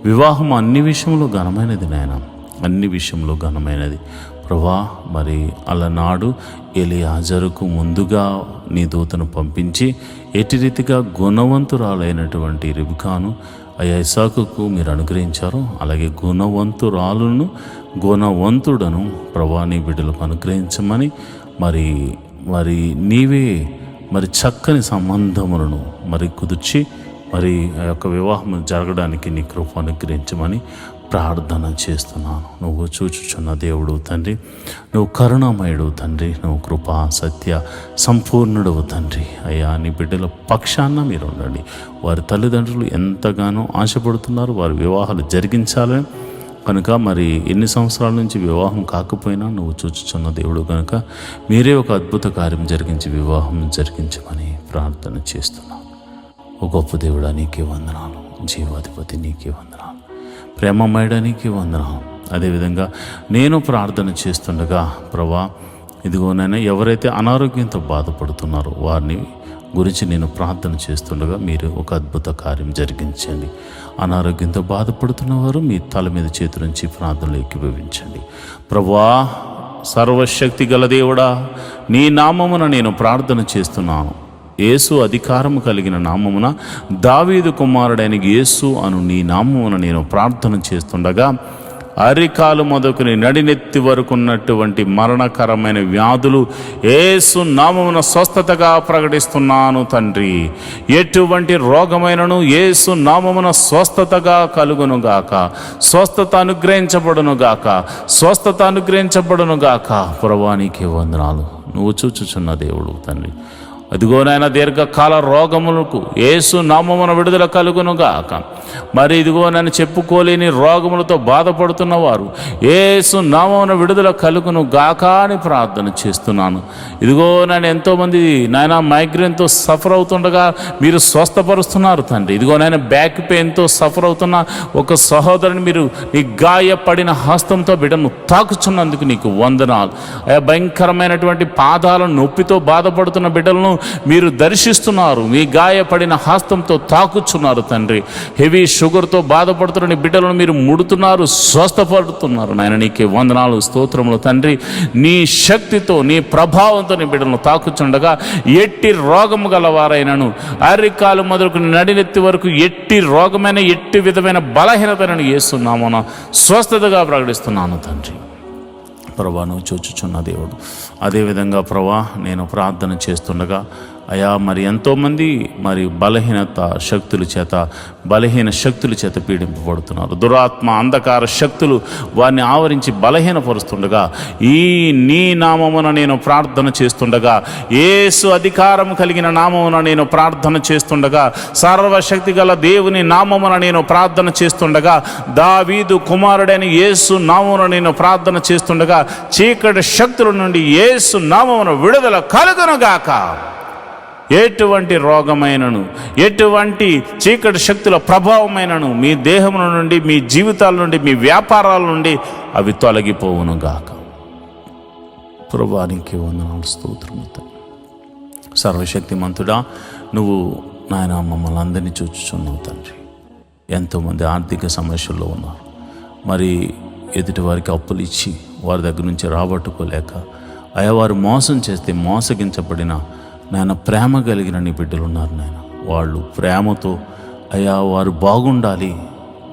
వివాహం అన్ని విషయంలో ఘనమైనది నాయన, అన్ని విషయంలో ఘనమైనది ప్రభా. మరి అలనాడు ఎలియాజరుకు ముందుగా నీ దూతను పంపించి ఎట్టి రీతిగా గుణవంతురాలైనటువంటి రిబ్కాను అయ్యా ఇస్సాకుకు మీరు అనుగ్రహించారు, అలాగే గుణవంతుడను ప్రభా నీ బిడ్డలకు అనుగ్రహించమని మరి నీవే మరి చక్కని సంబంధములను మరి కుదిర్చి మరి ఆ యొక్క వివాహం జరగడానికి నీ కృప అనుగ్రహించమని ప్రార్థన చేస్తున్నాను. నువ్వు చూచుచున్న దేవుడు తండ్రి, నువ్వు కరుణామయుడు తండ్రి, నువ్వు కృపా సత్య సంపూర్ణుడవు తండ్రి. అయ్యా నీ బిడ్డల పక్షాన మీరు ఉండండి. వారి తల్లిదండ్రులు ఎంతగానో ఆశపడుతున్నారు వారి వివాహాలు జరిగించాలని. కనుక మరి ఎన్ని సంవత్సరాల నుంచి వివాహం కాకపోయినా నువ్వు చూచుచున్న దేవుడు కనుక మీరే ఒక అద్భుత కార్యం జరిగించి వివాహం జరిగించమని ప్రార్థన చేస్తున్నాను. ఓ గొప్ప దేవుడా నీకే వందనాలు, జీవాధిపతి నీకే వందనాలు, ప్రేమమయుడా నీకే వందనాలు. అదేవిధంగా నేను ప్రార్థన చేస్తుండగా ప్రభా ఇదిగోనైనా ఎవరైతే అనారోగ్యంతో బాధపడుతున్నారో వారిని గురించి నేను ప్రార్థన చేస్తుండగా మీరు ఒక అద్భుత కార్యం జరిగించండి. అనారోగ్యంతో బాధపడుతున్న వారు మీ తల మీద చేతుల నుంచి ప్రార్థనలు ఏకీభవించండి. ప్రభువా సర్వశక్తి గల దేవుడా నీ నామమున నేను ప్రార్థన చేస్తున్నాను. యేసు అధికారము కలిగిన నామమున దావీదు కుమారుడైన యేసు అను నీ నామమున నేను ప్రార్థన చేస్తుండగా అరికాలు మొదలుకొని నడినెత్తి వరకు ఉన్నటువంటి మరణకరమైన వ్యాధులు యేసు నామమున స్వస్థతగా ప్రకటిస్తున్నాను తండ్రి. ఎటువంటి రోగమైనను యేసు నామమున స్వస్థతగా కలుగునుగాక, స్వస్థత అనుగ్రహించబడునుగాక, స్వస్థత అనుగ్రహించబడునుగాక. ప్రభువా నీకే వందనాలు. నువ్వు చూచుచున్న దేవుడు తండ్రి. అదిగోనైనా దీర్ఘకాల రోగములకు యేసు నామమున విడుదల కలుగునుగాక. మరి ఇదిగోనైనా చెప్పుకోలేని రోగములతో బాధపడుతున్న వారు యేసు నామమున విడుదల కలుగునుగాక అని ప్రార్థన చేస్తున్నాను. ఇదిగో నేను ఎంతోమంది నాయన మైగ్రేన్తో సఫర్ అవుతుండగా మీరు స్వస్థపరుస్తున్నారు తండ్రి. ఇదిగోనైనా బ్యాక్ పెయిన్తో సఫర్ అవుతున్న ఒక సహోదరుని మీరు నీ గాయపడిన హస్తంతో బిడ్డను తాకుచున్నందుకు నీకు వందనాలు. భయంకరమైనటువంటి పాదాల నొప్పితో బాధపడుతున్న బిడ్డలను మీరు దర్శిస్తున్నారు, మీ గాయపడిన హస్తంతో తాకుచున్నారు తండ్రి. హెవీ షుగర్తో బాధపడుతున్న బిడ్డలను మీరు ముడుతున్నారు, స్వస్థపడుతున్నారు నాయన. నీకే వందనాలు, స్తోత్రములు తండ్రి. నీ శక్తితో నీ ప్రభావంతో నీ బిడ్డలను తాకుచుండగా ఎట్టి రోగము గలవారైనను అరికాలు మొదలుకుని నడినెత్తి వరకు ఎట్టి రోగమైన ఎట్టి విధమైన బలహీనతను యేసునామమున స్వస్థతగా ప్రకటిస్తున్నాను తండ్రి. ప్రభా నువ్వు చూచుచున్న దేవుడు. అదేవిధంగా ప్రభా నేను ప్రార్థన చేస్తుండగా అయా మరి ఎంతోమంది మరి బలహీన శక్తుల చేత పీడింపబడుతున్నారు. దురాత్మ అంధకార శక్తులు వారిని ఆవరించి బలహీనపరుస్తుండగా ఈ నీ నామమున నేను ప్రార్థన చేస్తుండగా, యేసు అధికారం కలిగిన నామమున నేను ప్రార్థన చేస్తుండగా, సర్వశక్తి గల దేవుని నామమున నేను ప్రార్థన చేస్తుండగా, దావీదు కుమారుడైన యేసు నామమున నేను ప్రార్థన చేస్తుండగా చీకటి శక్తుల నుండి యేసు నామమున విడుదల కలుగునుగాక. ఎటువంటి రోగమైనను ఎటువంటి చీకటి శక్తుల ప్రభావమైనను మీ దేహముల నుండి, మీ జీవితాల నుండి, మీ వ్యాపారాల నుండి అవి తొలగిపోవును గాక. ప్రభువానికి వందనాలు, స్తోత్రము. సర్వశక్తిమంతుడా నువ్వు నాయన మమ్మల్ని అందరినీ చూచుచున్నావు తండ్రి. ఎంతోమంది ఆర్థిక సమస్యల్లో ఉన్నారు. మరి ఎదుటి వారికి అప్పులు ఇచ్చి వారి దగ్గర నుంచి రాబట్టుకోలేక అయా వారు మోసం చేస్తే మోసగించబడిన నాయన ప్రేమ కలిగిన నీ బిడ్డలు ఉన్నారు నాయన. వాళ్ళు ప్రేమతో అయ్యా వారు బాగుండాలి,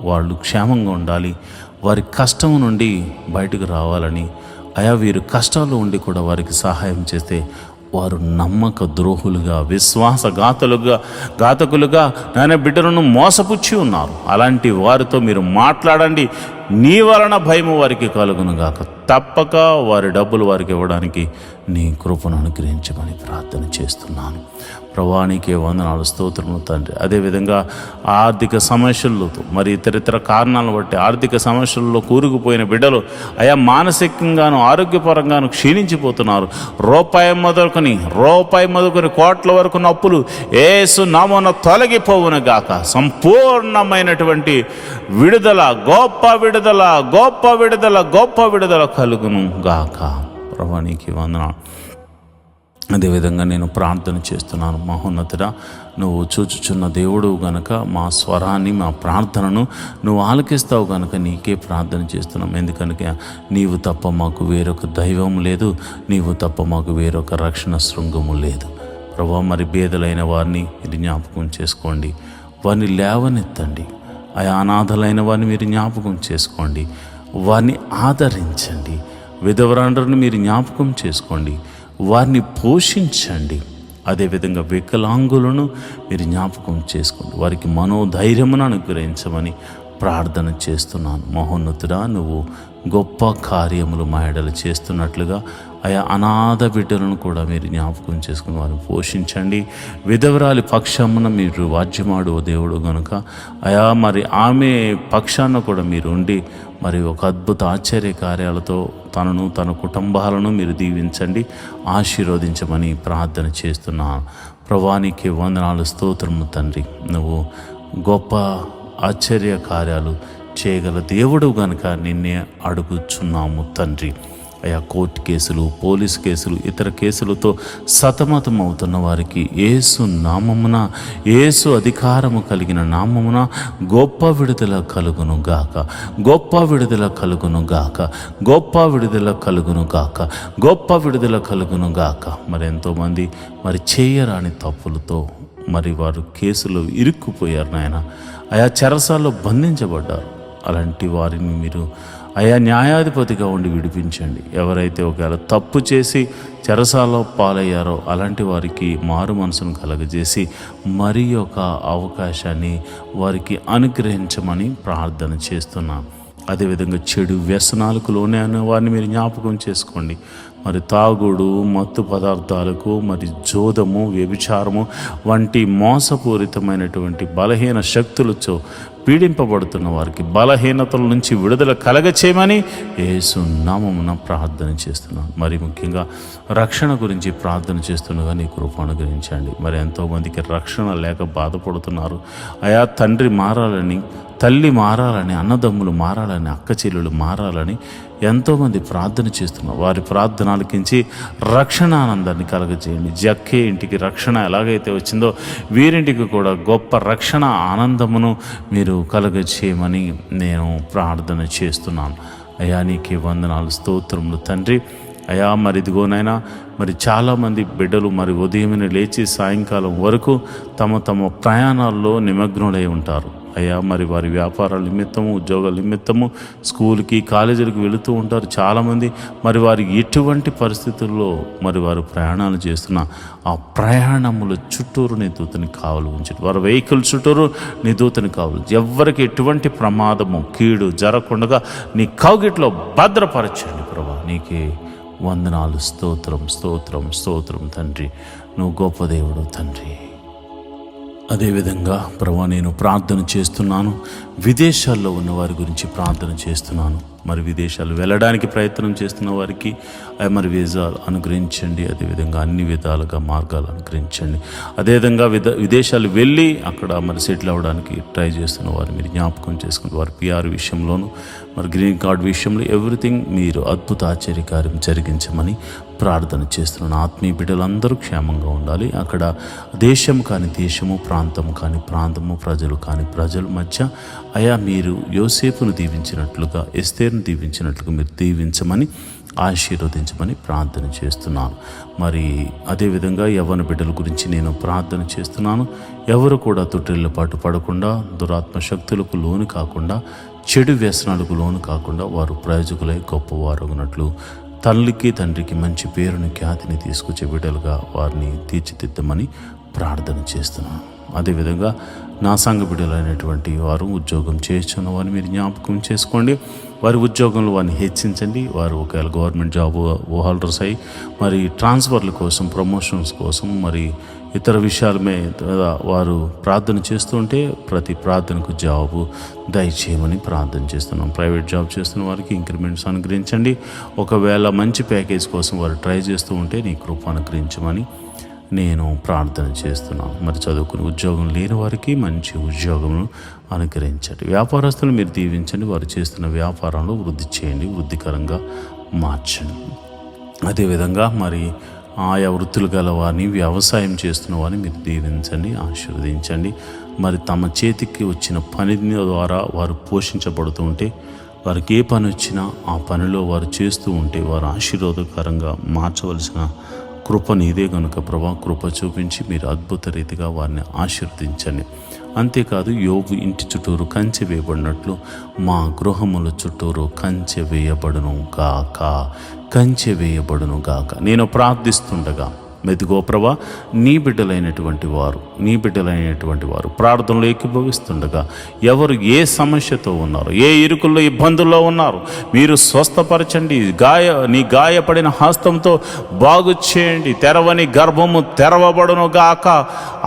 వాళ్ళు క్షేమంగా ఉండాలి, వారి కష్టం నుండి బయటకు రావాలని అయా వీరు కష్టాలు ఉండి కూడా వారికి సహాయం చేస్తే వారు నమ్మక ద్రోహులుగా, ఘాతకులుగా నాయన బిడ్డలను మోసపుచ్చి ఉన్నారు. అలాంటి వారితో మీరు మాట్లాడండి. నీ వలన భయము వారికి కలుగునుగాక. తప్పక వారి డబ్బులు వారికి ఇవ్వడానికి నీ కృపను అనుగ్రహించమని ప్రార్థన చేస్తున్నాను. ప్రభువానికి వందనాలు, స్తోత్రములు తండ్రి. అదేవిధంగా ఆర్థిక సమస్యలతో మరి ఇతరితర కారణాలను బట్టి ఆర్థిక సమస్యల్లో కూరుకుపోయిన బిడ్డలు అయా మానసికంగాను ఆరోగ్యపరంగాను క్షీణించిపోతున్నారు. రూపాయి మొదలుకొని కోట్ల వరకు అప్పులు యేసు నామమున తొలగిపోవును గాక. సంపూర్ణమైనటువంటి విడుదల, గొప్ప విడుదల కలుగును గాక. ప్రభువానికి వందనాలు. అదేవిధంగా నేను ప్రార్థన చేస్తున్నాను. మహోన్నతుడా నువ్వు చూచుచున్న దేవుడు గనక మా స్వరాన్ని, మా ప్రార్థనను నువ్వు ఆలకిస్తావు గనక నీకే ప్రార్థన చేస్తున్నాం. ఎందుకనగా నీవు తప్ప మాకు వేరొక దైవం లేదు, నీవు తప్ప మాకు వేరొక రక్షణ శృంగము లేదు. ప్రభా మరి బేదలైన వారిని మీరు జ్ఞాపకం చేసుకోండి, వారిని లేవనెత్తండి. అనాథలైన వారిని మీరు జ్ఞాపకం చేసుకోండి, వారిని ఆదరించండి. విధవరాండ్రను మీరు జ్ఞాపకం చేసుకోండి, వారిని పోషించండి. అదేవిధంగా వికలాంగులను మీరు జ్ఞాపకం చేసుకోండి, వారికి మనోధైర్యమును అనుగ్రహించమని ప్రార్థన చేస్తున్నాను. మహోన్నతుడా నువ్వు గొప్ప కార్యములు మా ఎడల చేస్తున్నట్లుగా అయా అనాథ బిడ్డలను కూడా మీరు జ్ఞాపకం చేసుకుని వారిని పోషించండి. విధవరాలి పక్షమున మీరు వాద్యమాడు దేవుడు గనుక అయా మరి ఆమె పక్షాన కూడా మీరు ఉండి మరి ఒక అద్భుత ఆశ్చర్య కార్యాలతో తనను తన కుటుంబాలను మీరు దీవించండి, ఆశీర్వదించమని ప్రార్థన చేస్తున్నాను. ప్రభువానికి వందనాలు, స్తోత్రము తండ్రి. నువ్వు గొప్ప ఆశ్చర్య కార్యాలు చేయగల దేవుడు గనుక నిన్నే అడుగుచున్నాము తండ్రి. అయా కోర్టు కేసులు, పోలీస్ కేసులు, ఇతర కేసులతో సతమతం అవుతున్న వారికి యేసు నామమున, యేసు అధికారము కలిగిన నామమున గొప్ప విడుదల కలుగును గాక, గొప్ప విడుదల కలుగును గాక, గొప్ప విడుదల కలుగును గాక, గొప్ప విడుదల కలుగును గాక. మరి ఎంతోమంది మరి చేయరాని తప్పులతో మరి వారు కేసులో ఇరుక్కుపోయారు నాయన. ఆయా చెరసాల్లో బంధించబడ్డారు. అలాంటి వారిని మీరు అయా న్యాయాధిపతిగా ఉండి విడిపించండి. ఎవరైతే ఒకవేళ తప్పు చేసి చెరసాలలో పాలయ్యారో అలాంటి వారికి మారు మనసును కలగజేసి మరి ఒక అవకాశాన్ని వారికి అనుగ్రహించమని ప్రార్థన చేస్తున్నాను. అదేవిధంగా చెడు వ్యసనాలకు లోనే అనే వారిని మీరు జ్ఞాపకం చేసుకోండి. మరి తాగుడు, మత్తు పదార్థాలకు, మరి జోదము, వ్యభిచారము వంటి మోసపూరితమైనటువంటి బలహీన శక్తులతో పీడింపబడుతున్న వారికి బలహీనతల నుంచి విడుదల కలగచేయమని యేసు నామమున ప్రార్థన చేస్తున్నాను. మరి ముఖ్యంగా రక్షణ గురించి ప్రార్థన చేస్తుండగా నీ కృప అనుగ్రహించండి. మరి ఎంతోమందికి రక్షణ లేక బాధపడుతున్నారు. అయా తండ్రి మారాలని, తల్లి మారాలని, అన్నదమ్ములు మారాలని, అక్క చెల్లెలు మారాలని ఎంతోమంది ప్రార్థన చేస్తున్నారు. వారి ప్రార్థన ఆలకించి రక్షణ ఆనందాన్ని కలగజేయండి. జక్కే ఇంటికి రక్షణ ఎలాగైతే వచ్చిందో వీరింటికి కూడా గొప్ప రక్షణ ఆనందమును మీరు కలగజేయమని నేను ప్రార్థన చేస్తున్నాను. అయా నీకే వందనాలు, స్తోత్రములు తండ్రి. అయా మరి ఇదిగోనైనా మరి చాలామంది బిడ్డలు మరి ఉదయమే లేచి సాయంకాలం వరకు తమ తమ ప్రయాణాల్లో నిమగ్నులై ఉంటారు. అయ్యా మరి వారి వ్యాపారాల నిమిత్తము, ఉద్యోగాల నిమిత్తము స్కూల్కి, కాలేజీలకు వెళుతూ ఉంటారు చాలామంది. మరి వారి ఎటువంటి పరిస్థితుల్లో మరి వారు ప్రయాణాలు చేస్తున్న ఆ ప్రయాణముల చుట్టూరు నీ దూతని కావలు ఉంచండి. వారి వెహికల్ చుట్టూరు నీ దూతని కావలు, ఎవరికి ఎటువంటి ప్రమాదము, కీడు జరగకుండా నీ కౌగిట్లో భద్రపరచండి ప్రభా. నీకే వందనాలు, స్తోత్రం, స్తోత్రం, స్తోత్రం తండ్రి. నువ్వు గొప్ప దేవుడు తండ్రి. అదేవిధంగా ప్రభా నేను ప్రార్థన చేస్తున్నాను. విదేశాల్లో ఉన్న వారి గురించి ప్రార్థన చేస్తున్నాను. మరి విదేశాలు వెళ్ళడానికి ప్రయత్నం చేస్తున్న వారికి మరి వీసాలు అనుగ్రహించండి. అదేవిధంగా అన్ని విధాలుగా మార్గాలు అనుగ్రహించండి. అదేవిధంగా విదేశాలు వెళ్ళి అక్కడ మరి సెటిల్ అవ్వడానికి ట్రై చేస్తున్న వారు మీరు జ్ఞాపకం చేసుకుని వారి PR విషయంలోనూ మరి గ్రీన్ కార్డ్ విషయంలో ఎవ్రీథింగ్ మీరు అద్భుత ఆశ్చర్యకార్యం జరిగించమని ప్రార్థన చేస్తున్నాను. ఆత్మీయ బిడ్డలందరూ క్షేమంగా ఉండాలి. అక్కడ దేశం కాని దేశము, ప్రాంతం కాని ప్రాంతము, ప్రజలు కాని ప్రజల మధ్య అయా మీరు యోసేపును దీవించినట్లుగా, ఎస్తేరును దీవించినట్లుగా మీరు దీవించమని, ఆశీర్వదించమని ప్రార్థన చేస్తున్నాను. మరి అదేవిధంగా యవ్వన బిడ్డల గురించి నేను ప్రార్థన చేస్తున్నాను. ఎవరు కూడా తొట్టిళ్ళ పాటు పడకుండా, దురాత్మ శక్తులకు లోను కాకుండా, చెడు వ్యసనాలకు లోను కాకుండా వారు ప్రయోజకులై గొప్పవారగునట్లు తల్లికి తండ్రికి మంచి పేరుని, ఖ్యాతిని తీసుకొచ్చే బిడ్డలుగా వారిని తీర్చిదిద్దమని ప్రార్థన చేస్తున్నాను. అదేవిధంగా నా సంఘ బిడ్డలైనటువంటి వారు ఉద్యోగం చేస్తున్న వారిని మీరు జ్ఞాపకం చేసుకోండి. వారి ఉద్యోగంలో వారిని హెచ్చించండి. వారు ఒకవేళ గవర్నమెంట్ జాబ్ హోల్డర్స్ అయ్యి మరి ట్రాన్స్ఫర్ల కోసం, ప్రమోషన్స్ కోసం, మరి ఇతర విషయాల మీద వారు ప్రార్థన చేస్తుంటే ప్రతి ప్రార్థనకు జవాబు దయచేయమని ప్రార్థన చేస్తున్నాం. ప్రైవేట్ జాబ్ చేస్తున్న వారికి ఇంక్రిమెంట్స్ అనుగ్రహించండి. ఒకవేళ మంచి ప్యాకేజ్ కోసం వారు ట్రై చేస్తూ ఉంటే నీ కృప అనుగ్రహించమని నేను ప్రార్థన చేస్తున్నాను. మరి చదువుకుని ఉద్యోగం లేని వారికి మంచి ఉద్యోగమును అనుగ్రహించండి. వ్యాపారస్తులు మీరు దీవించండి. వారు చేస్తున్న వ్యాపారంలో వృద్ధి చేయండి, వృద్ధికరంగా మార్చండి. అదేవిధంగా మరి ఆయా వృత్తులు గల వారిని, వ్యవసాయం చేస్తున్న వారిని మీరు దీవించండి, ఆశీర్వదించండి. మరి తమ చేతికి వచ్చిన పని ద్వారా వారు పోషించబడుతూ ఉంటే, వారికి ఏ పని వచ్చినా ఆ పనిలో వారు చేస్తూ ఉంటే వారు ఆశీర్వాదకరంగా మార్చవలసిన కృప నీదే కనుక ప్రభా, కృప చూపించి మీరు అద్భుత రీతిగా వారిని ఆశీర్వదించండి. అంతేకాదు యోబు ఇంటి చుట్టూరు కంచె వేయబడినట్లు మా గృహముల చుట్టూరు కంచె వేయబడును గాక, కంచె వేయబడును గాక. నేను ప్రార్థిస్తుండగా మెదుగో ప్రభా, నీ బిడ్డలైనటువంటి వారు ప్రార్థనలో ఏకీభవిస్తుండగా ఎవరు ఏ సమస్యతో ఉన్నారో, ఏ ఇరుకుల్లో ఇబ్బందుల్లో ఉన్నారో మీరు స్వస్థపరచండి. నీ గాయపడిన హస్తంతో బాగు చేయండి. తెరవని గర్భము తెరవబడును గాక.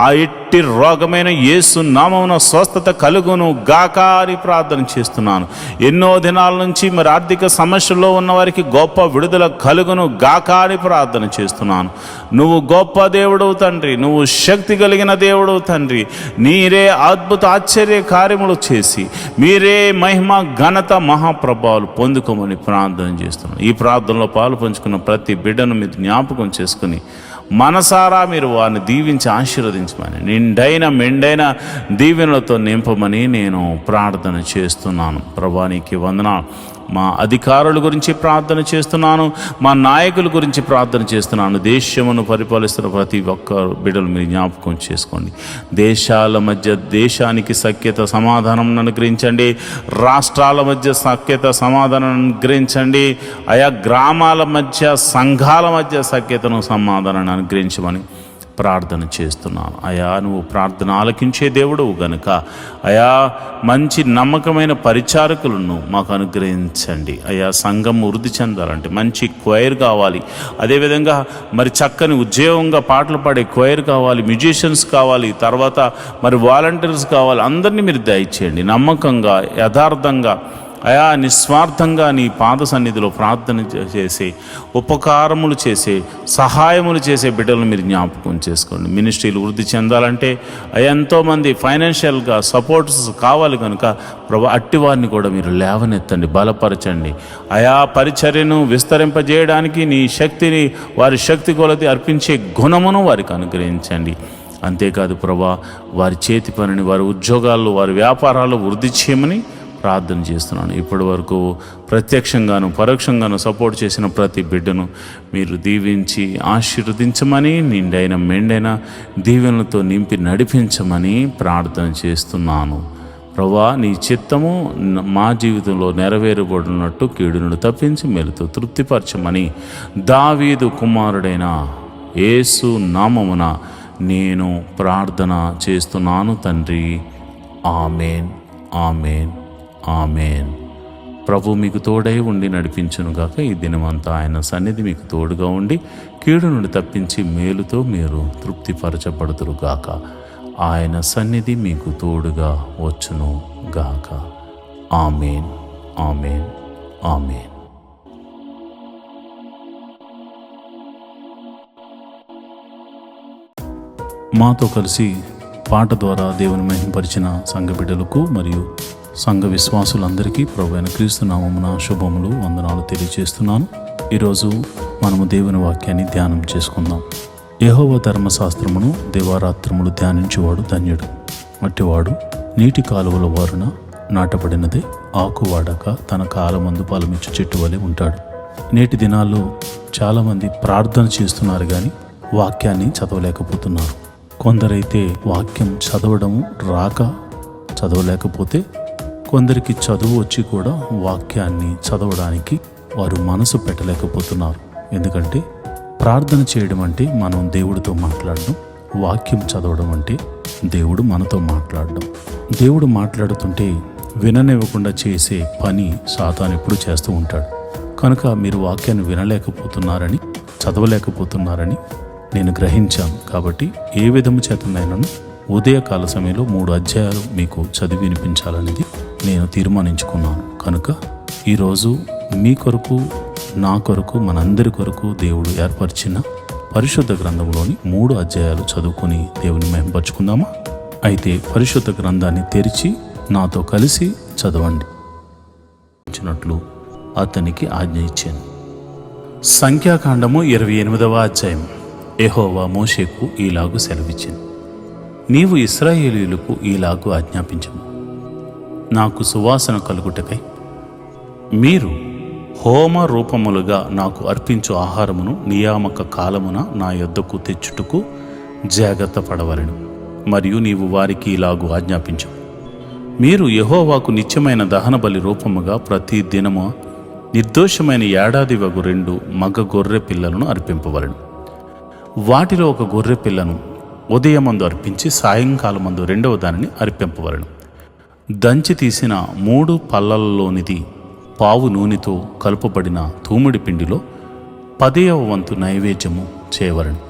ఆ ఎట్టి రోగమైన యేసు నామమున స్వస్థత కలుగును గాక అని ప్రార్థన చేస్తున్నాను. ఎన్నో దినాల నుంచి మరి ఆర్థిక సమస్యల్లో ఉన్న వారికి గొప్ప విడుదల కలుగును గాక అని ప్రార్థన చేస్తున్నాను. నువ్వు గొప్ప దేవుడవు తండ్రి, నువ్వు శక్తి కలిగిన దేవుడవు తండ్రి. మీరే అద్భుత ఆశ్చర్య కార్యములు చేసి మీరే మహిమ ఘనత మహాప్రభావాలు పొందుకోమని ప్రార్థన చేస్తున్నాను. ఈ ప్రార్థనలో పాలు పంచుకున్న ప్రతి బిడ్డను మీరు జ్ఞాపకం చేసుకుని మనసారా మీరు వారిని దీవించి ఆశీర్వదించమని, నిండైన మెండైన దీవెనలతో నింపమని నేను ప్రార్థన చేస్తున్నాను. ప్రభా నీకు వందనాలు. మా అధికారుల గురించి ప్రార్థన చేస్తున్నాను, మా నాయకుల గురించి ప్రార్థన చేస్తున్నాను. దేశమును పరిపాలిస్తున్న ప్రతి ఒక్క బిడ్డలు మీరు జ్ఞాపకం చేసుకోండి. దేశాల మధ్య దేశానికి సఖ్యత సమాధానం అనుగ్రహించండి. రాష్ట్రాల మధ్య సఖ్యత సమాధానం అనుగ్రహించండి. ఆయా గ్రామాల మధ్య సంఘాల మధ్య సఖ్యతను సమాధానాన్ని అనుగ్రహించమని ప్రార్థన చేస్తున్నాను. అయా నువ్వు ప్రార్థన ఆలకించే దేవుడవు గనుక అయా మంచి నమ్మకమైన పరిచారకులను మాకు అనుగ్రహించండి. అయా సంఘం వృద్ధి చెందాలంటే మంచి క్వైర్ కావాలి. అదేవిధంగా మరి చక్కని ఉద్యోగంగా పాటలు పాడే క్వైర్ కావాలి, మ్యూజిషియన్స్ కావాలి, తర్వాత మరి వాలంటీర్స్ కావాలి. అందరినీ మీరు దయచేయండి. నమ్మకంగా యథార్థంగా అయా నిస్వార్థంగా నీ పాద సన్నిధిలో ప్రార్థన చేసే, ఉపకారములు చేసే, సహాయములు చేసే బిడ్డలను మీరు జ్ఞాపకం చేసుకోండి. మినిస్ట్రీలు వృద్ధి చెందాలంటే ఎంతోమంది ఫైనాన్షియల్గా సపోర్ట్స్ కావాలి కనుక ప్రభు అట్టి వారిని కూడా మీరు లేవనెత్తండి, బలపరచండి. అయా పరిచర్యను విస్తరింపజేయడానికి నీ శక్తిని వారి శక్తి కొలది అర్పించే గుణమును వారికి అనుగ్రహించండి. అంతేకాదు ప్రభా, వారి చేతి పనిని, వారి ఉద్యోగాల్లో, వారి వ్యాపారాలు వృద్ధి చేయమని ప్రార్థన చేస్తున్నాను. ఇప్పటి వరకు ప్రత్యక్షంగాను పరోక్షంగాను సపోర్ట్ చేసిన ప్రతి బిడ్డను మీరు దీవించి ఆశీర్వదించమని, నిండైన మెండైన దీవెనలతో నింపి నడిపించమని ప్రార్థన చేస్తున్నాను. ప్రభా నీ చిత్తము మా జీవితంలో నెరవేరబడినట్టు కీడును తప్పించి మేలుతో తృప్తిపరచమని దావీదు కుమారుడైన యేసు నామమున నేను ప్రార్థన చేస్తున్నాను తండ్రి. ఆమేన్, ఆమేన్, ఆమేన్. ప్రభు మీకు తోడై ఉండి నడిపించునుగాక. ఈ దినమంతా ఆయన సన్నిధి మీకు తోడుగా ఉండి కీడు నుండి తప్పించి మేలుతో మీరు తృప్తిపరచబడుతురుగాక. ఆయన సన్నిధి మీకు తోడుగా వచ్చును గాక. ఆమేన్, ఆమేన్, ఆమేన్. మాతో కలిసి పాట ద్వారా దేవుని మహింపరిచిన సంఘ బిడ్డలకు మరియు సంఘ విశ్వాసులందరికీ ప్రభువైన క్రీస్తు నామమున శుభములు, వందనాలు తెలియజేస్తున్నాను. ఈరోజు మనము దేవుని వాక్యాన్ని ధ్యానం చేసుకుందాం. యెహోవా ధర్మశాస్త్రమును దివారాత్రములు ధ్యానించేవాడు ధన్యుడు. అట్టివాడు నీటి కాలువల వారున నాటబడినదే ఆకు వాడక తన కాలమందు ఫలమిచ్చు చెట్టు వలె ఉంటాడు. నేటి దినాల్లో చాలామంది ప్రార్థన చేస్తున్నారు కానీ వాక్యాన్ని చదవలేకపోతున్నారు. కొందరైతే వాక్యం చదవడము రాక చదవలేకపోతే, కొందరికి చదువు వచ్చి కూడా వాక్యాన్ని చదవడానికి వారు మనసు పెట్టలేకపోతున్నారు. ఎందుకంటే ప్రార్థన చేయడం అంటే మనం దేవుడితో మాట్లాడడం, వాక్యం చదవడం అంటే దేవుడు మనతో మాట్లాడడం. దేవుడు మాట్లాడుతుంటే విననివ్వకుండా చేసే పని సాతాను ఎప్పుడు చేస్తూ ఉంటాడు. కనుక మీరు వాక్యాన్ని వినలేకపోతున్నారని, చదవలేకపోతున్నారని నేను గ్రహించాను. కాబట్టి ఏ విధము చేతనైనాను ఉదయకాల సమయంలో 3 అధ్యాయాలు మీకు చదివి వినిపించాలనేది నేను తీర్మానించుకున్నాను. కనుక ఈరోజు మీ కొరకు, నా కొరకు, మనందరి కొరకు దేవుడు ఏర్పరిచిన పరిశుద్ధ గ్రంథంలోని 3 అధ్యాయాలు చదువుకొని దేవుని మహింపరచుకుందామా? అయితే పరిశుద్ధ గ్రంథాన్ని తెరిచి నాతో కలిసి చదవండి. అతనికి ఆజ్ఞ ఇచ్చాను. సంఖ్యాకాండము 28వ అధ్యాయం. యెహోవా మోషేకు ఈలాగు సెలవిచ్చాను. నీవు ఇశ్రాయేలీయులకు ఈలాగు ఆజ్ఞాపించము. నాకు సువాసన కలుగుటకై మీరు హోమ రూపములుగా నాకు అర్పించు ఆహారమును నియామక కాలమున నా యొద్దకు తెచ్చుటకు జాగ్రత్త పడవలెను. మరియు నీవు వారికి ఇలాగు ఆజ్ఞాపించు. మీరు యెహోవాకు నిత్యమైన దహన బలి రూపముగా ప్రతి దినము నిర్దోషమైన ఏడాది వగు 2 మగ గొర్రె పిల్లలను అర్పింపవలెను. వాటిలో ఒక గొర్రె పిల్లను ఉదయమందు అర్పించి సాయంకాలమందు రెండవ దానిని అర్పింపవలను. దంచి తీసిన 3 పళ్ళల్లోనిది పావు నూనెతో కలుపబడిన తూమిడి పిండిలో 10వ వంతు నైవేద్యము చేయవలను.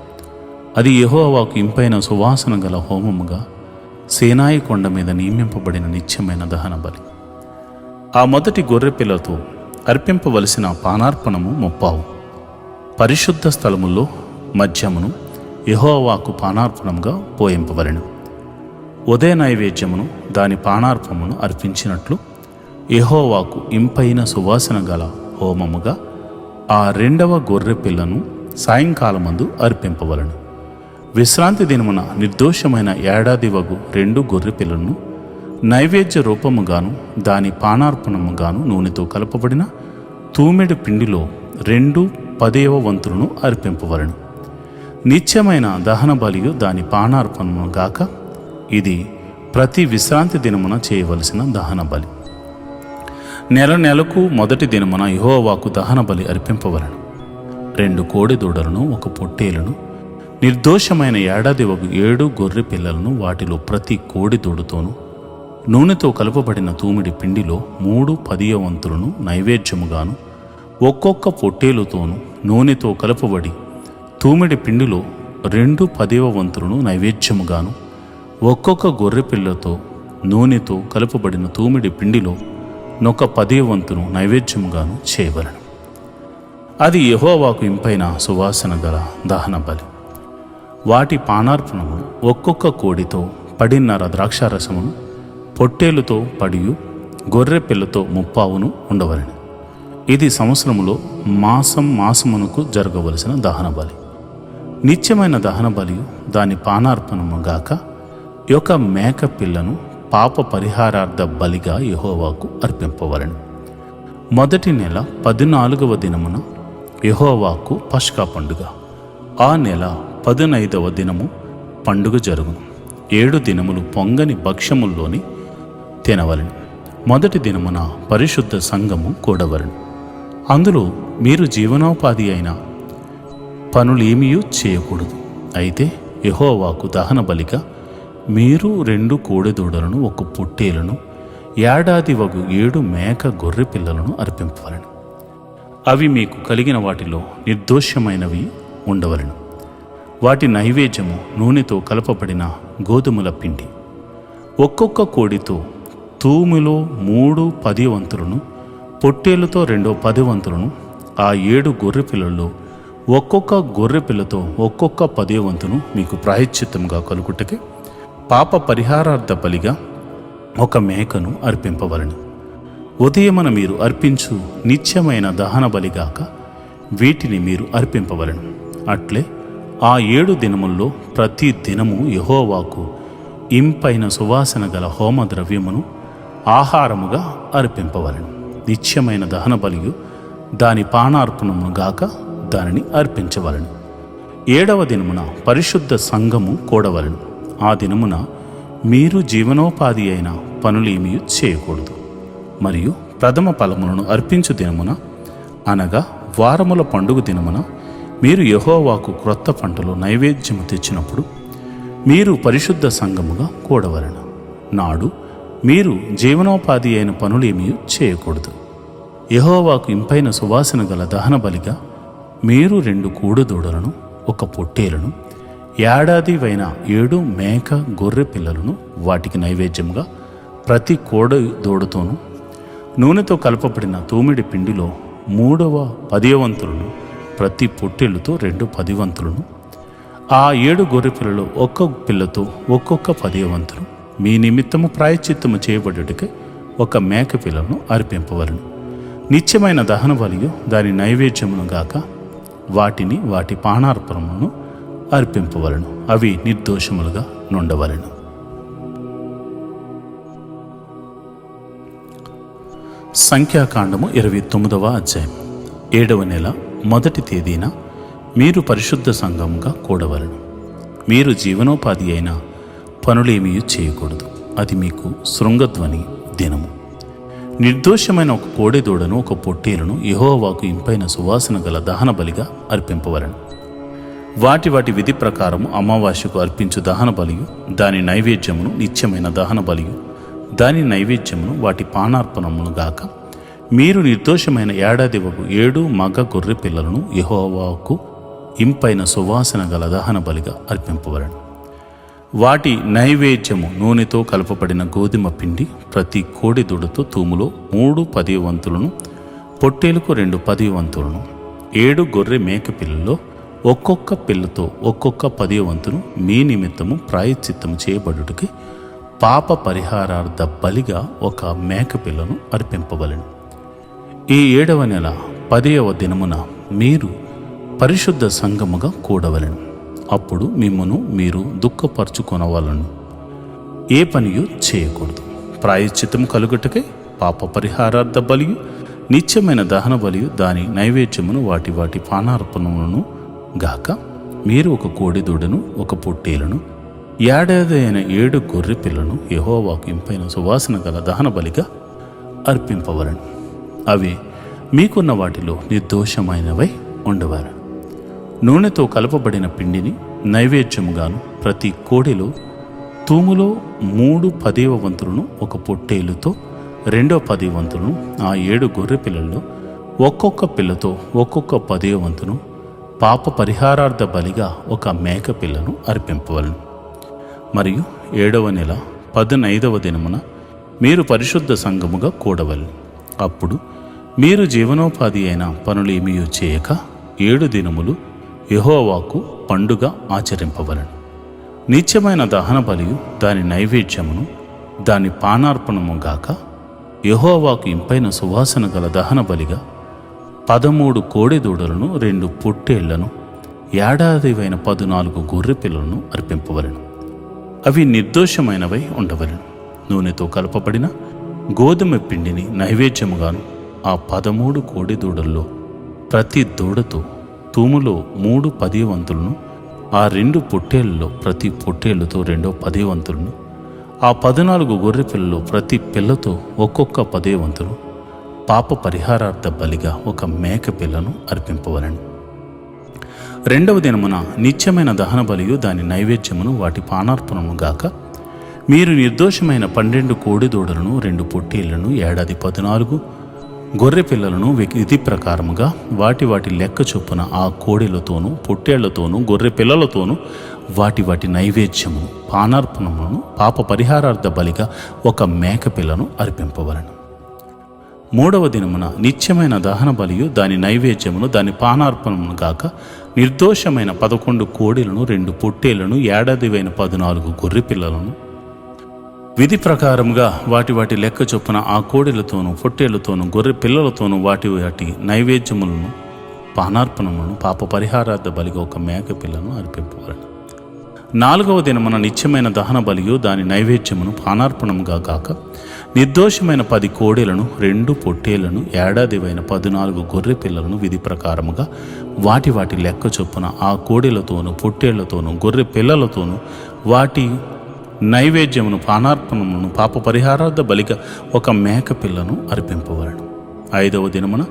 అది యెహోవాకు ఇంపైన సువాసన గల హోమముగా సేనాయి కొండ మీద నియమింపబడిన నిత్యమైన దహన బలి. ఆ మొదటి గొర్రె పిల్లతో అర్పింపవలసిన పానార్పణము 30. పరిశుద్ధ స్థలములో మధ్యమును యెహోవాకు పానార్పణముగా పోయింపవలెను. ఉదయ నైవేద్యమును దాని పానార్పణమును అర్పించినట్లు యెహోవాకు ఇంపైన సువాసన గల హోమముగా ఆ రెండవ గొర్రె పిల్లను సాయంకాలమందు అర్పింపవలను. విశ్రాంతి దినమున నిర్దోషమైన ఏడాది వగు 2 గొర్రె పిల్లను నైవేద్య రూపముగాను దాని పానార్పణముగాను నూనెతో కలపబడిన తూమెడు పిండిలో 2/10వ వంతులను అర్పింపవలను. నిత్యమైన దహన బలియు దాని పానార్పణము గాక ఇది ప్రతి విశ్రాంతి దినమున చేయవలసిన దహన బలి. నెలకు మొదటి దినమున యెహోవాకు దహన బలి అర్పింపవలను. 2 కోడె దూడలను 1 పొట్టేలును నిర్దోషమైన ఏడాది వగు 7 గొర్రె పిల్లలను వాటిలో ప్రతి కోడి దూడతోనూ నూనెతో కలుపబడిన తూమిడి పిండిలో 3/10వ వంతులను నైవేద్యముగాను ఒక్కొక్క పొట్టేలుతోనూ నూనెతో కలుపబడి తూమిడి పిండిలో 2/10వ వంతులను నైవేద్యముగాను ఒక్కొక్క గొర్రె పిల్లతో నూనెతో కలుపబడిన తూమిడి పిండిలో 1/10వ వంతును నైవేద్యముగాను చేయవలను. అది యెహోవాకు ఇంపైన సువాసన గల దహన బలి. వాటి పానార్పణములు ఒక్కొక్క కోడితో 10.5 ద్రాక్షారసమును పొట్టేలుతో 10 గొర్రె పిల్లతో 30 ఉండవలెను. ఇది సంవత్సరములో మాసమునకు జరగవలసిన దహన బలి. నిత్యమైన దహన బలియు దాని పానార్పణము గాక ఒక మేక పిల్లను పాప పరిహారార్థ బలిగా యెహోవాకు అర్పింపవలెను. మొదటి నెల 14వ దినమున యెహోవాకు పస్కా పండుగ. ఆ నెల 15వ దినము పండుగ జరుగును. 7 దినములు పొంగని భక్ష్యముల్లోని తినవలెను. మొదటి దినమున పరిశుద్ధ సంఘము కూడవలెను. అందులో మీరు జీవనోపాధి అయిన పనులేమీయూ చేయకూడదు. అయితే యెహోవాకు దహన బలిగా మీరు 2 కోడెదూడలను 1 పొట్టేలును ఏడాది వగు 7 మేక గొర్రె పిల్లలను అర్పింపవలెను. అవి మీకు కలిగిన వాటిలో నిర్దోషమైనవి ఉండవలెను. వాటి నైవేద్యము నూనెతో కలపబడిన గోధుమల పిండి. ఒక్కొక్క కోడితో తూములో 3/10 వంతులను పొట్టేలుతో 2/10 వంతులను ఆ 7 గొర్రె పిల్లల్లో ఒక్కొక్క గొర్రె పిల్లతో ఒక్కొక్క 10 వంతును మీకు ప్రాయశ్చిత్తముగా కలుగుటకే పాప పరిహారార్థ బలిగా 1 మేకను అర్పింపవలెను. ఉదయమున మీరు అర్పించు నిత్యమైన దహన బలిగాక వీటిని మీరు అర్పింపవలెను. అట్లే ఆ 7 దినముల్లో ప్రతి దినము యెహోవాకు ఇంపైన సువాసన గల హోమ ద్రవ్యమును ఆహారముగా అర్పింపవలెను. నిత్యమైన దహన బలియు దాని పానార్పణమును గాక దానిని అర్పించవలెను. 7వ దినమున పరిశుద్ధ సంఘము కూడవలెను. ఆ దినమున మీరు జీవనోపాధి అయిన పనులేమీ చేయకూడదు. మరియు ప్రథమ ఫలములను అర్పించు దినమున అనగా వారముల పండుగ దినమున మీరు యెహోవాకు క్రొత్త పంటలో నైవేద్యము తెచ్చినప్పుడు మీరు పరిశుద్ధ సంఘముగా కూడవలెను. నాడు మీరు జీవనోపాధి అయిన పనులేమీ చేయకూడదు. యెహోవాకు ఇంపైన సువాసన గల దహన బలిగా మీరు 2 కోడెదూడలను 1 పొట్టేలును ఏడాదివైన 7 మేక గొర్రె పిల్లలను వాటికి నైవేద్యముగా ప్రతి కోడె దూడతోనూ నూనెతో కలపబడిన తూమిడి పిండిలో 3/10 వంతులను ప్రతి పొట్టేలుతో 2/10 వంతులను ఆ 7 గొర్రె పిల్లలు 1 పిల్లతో ఒక్కొక్క 10 వంతులు మీ నిమిత్తము ప్రాయశ్చిత్తము చేయబడుటకే 1 మేక పిల్లను అర్పింపవలను. నిత్యమైన దహన బలియు దాని నైవేద్యమును గాక వాటిని వాటి పానార్పణమును అర్పింపవలను. అవి నిర్దోషములుగా నుండవలెను. సంఖ్యాకాండము 29వ అధ్యాయం. 7వ నెల మొదటి తేదీన మీరు పరిశుద్ధ సంఘముగా కూడవలెను. మీరు జీవనోపాధి అయిన పనులేమీ చేయకూడదు. అది మీకు శృంగధ్వని దినము. నిర్దోషమైన 1 కోడెదూడను 1 పొట్టేలును యెహోవాకు ఇంపైన సువాసన గల దహన బలిగా అర్పింపవలెను. వాటి వాటి విధి ప్రకారము అమావాస్యకు అర్పించు దహన బలియు దాని నైవేద్యమును నిత్యమైన దహన బలియు దాని నైవేద్యమును వాటి పానార్పణమును గాక మీరు నిర్దోషమైన ఏడాదివకు 7 మగ గొర్రె పిల్లలను యెహోవాకు ఇంపైన సువాసన గల దహన బలిగా అర్పింపవలెను. వాటి నైవేద్యము నూనెతో కలపబడిన గోధుమ పిండి ప్రతి కోడి దూడతో తూములో 3 10 వంతులను, పొట్టేలుకు 2 10 వంతులను, 7 గొర్రె మేక పిల్లలో ఒక్కొక్క పిల్లతో ఒక్కొక్క 10 వంతును మీ నిమిత్తము ప్రాయశ్చిత్తము చేయబడుటకి పాప పరిహారార్థ బలిగా ఒక మేక పిల్లను అర్పింపవలెను. ఈ 7వ నెల 10వ దినమున మీరు పరిశుద్ధ సంఘముగా కూడవలెను. అప్పుడు మిమ్మును మీరు దుఃఖపరచుకొనవలను. ఏ పనియు చేయకూడదు. ప్రాయశ్చిత్తము కలుగుటకై పాప పరిహారార్థ బలియు నిత్యమైన దహన బలియు దాని నైవేద్యమును వాటి వాటి పానార్పణములను గాక మీరు ఒక కోడి దూడను, ఒక పొట్టేలను, ఏడాది అయిన 7 గొర్రె పిల్లను యెహోవాకు ఇంపైన సువాసన గల దహన బలిగా అర్పింపవలను. అవి మీకున్న వాటిలో నిర్దోషమైనవై ఉండవలను. నూనెతో కలపబడిన పిండిని నైవేద్యముగాను ప్రతి కోడిలో తూములో 3 10వ వంతులను, ఒక పొట్టేలుతో 2 10 వంతులను, ఆ 7 గొర్రె పిల్లల్లో ఒక్కొక్క పిల్లతో ఒక్కొక్క 10వ వంతును పాప పరిహారార్థ బలిగా ఒక మేక పిల్లను అర్పింపవలను. మరియు 7వ నెల 15వ దినమున మీరు పరిశుద్ధ సంఘముగా కూడవలను. అప్పుడు మీరు జీవనోపాధి అయిన పనులేమీ చేయక 7 దినములు యెహోవాకు పండుగ ఆచరింపవలను. నిత్యమైన దహన బలియు దాని నైవేద్యమును దాని పానార్పణము గాక యెహోవాకు ఇంపైన సువాసన గల దహన బలిగా 13 కోడి దూడలను, 2 పొట్టేళ్లను, ఏడాదివైన 14 గొర్రె పిల్లలను అర్పింపవలను. అవి నిర్దోషమైనవై ఉండవలను. నూనెతో కలపబడిన గోధుమ పిండిని నైవేద్యముగాను ఆ 13 కోడి దూడల్లో ప్రతి దూడతో తూములో 3 10 వంతులను, ఆ 2 పొట్టేళ్లలో ప్రతి పొట్టేళ్లతో 2 10 వంతులను, ఆ 14 గొర్రె పిల్లలో ప్రతి పిల్లతో ఒక్కొక్క 10 వంతులు పాప పరిహారార్థ బలిగా ఒక మేక పిల్లను అర్పింపవలను. 2వ దినమున నిత్యమైన దహన బలియు దాని నైవేద్యమును వాటి పానార్పణము గాక మీరు నిర్దోషమైన 12 కోడి దూడలను, 2 పొట్టేళ్లను, ఏడాది 14 గొర్రె పిల్లలను విధి ప్రకారముగా వాటి వాటి లెక్క చొప్పున ఆ కోడెలతోనూ పొట్టేళ్లతోనూ గొర్రె పిల్లలతోనూ వాటి వాటి నైవేద్యమును పానార్పణములను పాప పరిహారార్థ బలిగా ఒక మేక పిల్లను అర్పింపవలను. 3వ దినమున నిత్యమైన దహన బలియు దాని నైవేద్యమును దాని పానార్పణమును గాక నిర్దోషమైన 11 కోడెలను, 2 పొట్టేళ్లను, ఏడాదివైన 14 గొర్రె పిల్లలను విధి ప్రకారముగా వాటి వాటి లెక్క చొప్పున ఆ కోడెలతోనూ పొట్టేళ్లతోనూ గొర్రె పిల్లలతోనూ వాటి వాటి నైవేద్యములను పానార్పణములను పాప పరిహారార్థ బలిగా ఒక మేక పిల్లను అర్పింపవలను. 4వ దినమున నిత్యమైన దహన బలియు దాని నైవేద్యమును పానార్పణముగా కాక నిర్దోషమైన 10 కోడెలను, 2 పొట్టేళ్లను, ఏడాదివైన 14 గొర్రె పిల్లలను విధి ప్రకారముగా వాటి వాటి లెక్క చొప్పున ఆ కోడెలతోనూ పొట్టేళ్లతోనూ గొర్రె పిల్లలతోనూ వాటి నైవేద్యమును పానార్పణమును పాప పరిహారార్థ బలిగా ఒక మేక పిల్లను అర్పింపవలను. 5వ దినమున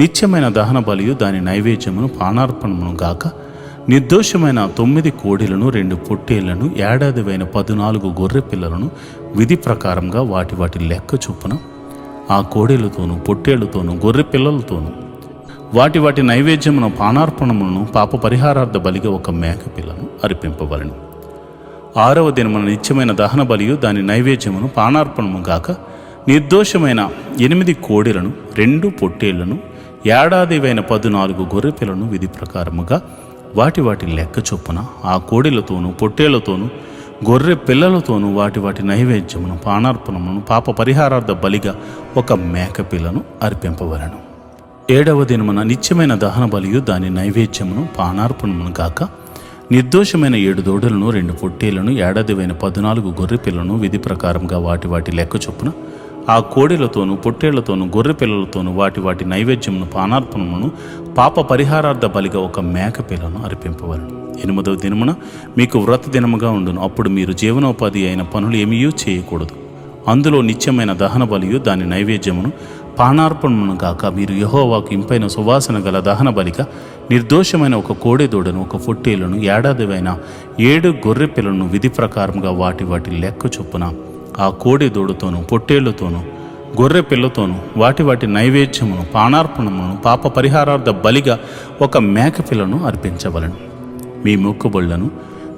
నిత్యమైన దహన బలియు దాని నైవేద్యమును పానార్పణమును గాక నిర్దోషమైన 9 కోడెలను, 2 పొట్టేళ్లను, ఏడాదివైన 14 గొర్రె పిల్లలను విధి ప్రకారంగా వాటి వాటి లెక్క చొప్పున ఆ కోడెలతోనూ పొట్టేళ్లతోనూ గొర్రె పిల్లలతోనూ వాటి వాటి నైవేద్యమును పానార్పణములను పాప పరిహారార్థ బలిగా ఒక మేక పిల్లను అర్పింపవలను. 6వ దినమున నిత్యమైన దహన బలియు దాని నైవేద్యమును పానార్పణము గాక నిర్దోషమైన 8 కోడెలను, 2 పొట్టేళ్లను, ఏడాదివైన 14 గొర్రె పిల్లను విధి ప్రకారముగా వాటి వాటి లెక్క చొప్పున ఆ కోడెలతోనూ పొట్టేళ్లతోనూ గొర్రె పిల్లలతోనూ వాటి వాటి నైవేద్యమును పానార్పణమును పాప పరిహారార్థ బలిగా ఒక మేక పిల్లను అర్పింపవలను. 7వ దినమున నిత్యమైన దహన బలియు దాని నైవేద్యమును పానార్పణమును గాక నిర్దోషమైన 7 దూడలను, 2 పొట్టేళ్లను, ఏడాదివైన 14 గొర్రె పిల్లను విధి ప్రకారంగా వాటి వాటి లెక్క చొప్పున ఆ కోడెలతోనూ పొట్టేళ్లతోనూ గొర్రె పిల్లలతోనూ వాటి వాటి నైవేద్యమును పానార్పణమును పాప పరిహారార్థ బలిగా ఒక మేక పిల్లను అర్పింపవలను. 8వ దినమున మీకు వ్రత దినముగా ఉండును. అప్పుడు మీరు జీవనోపాధి అయిన పనులు ఏమీ చేయకూడదు. అందులో నిత్యమైన దహన బలియు దాని నైవేద్యమును పానార్పణమును గాక మీరు యెహోవాకు ఇంపైన సువాసన గల దహన బలిగా నిర్దోషమైన ఒక కోడెదూడను, ఒక పొట్టేలును, ఏడాదివైన 7 గొర్రె పిల్లలను విధి ప్రకారంగా వాటి లెక్క చొప్పున ఆ కోడెదూడతోనూ పొట్టేళ్లతోనూ గొర్రె పిల్లతోనూ వాటి నైవేద్యమును పానార్పణమును పాప పరిహారార్థ బలిగా ఒక మేక పిల్లను అర్పించవలను. మీ మొక్కుబళ్లను,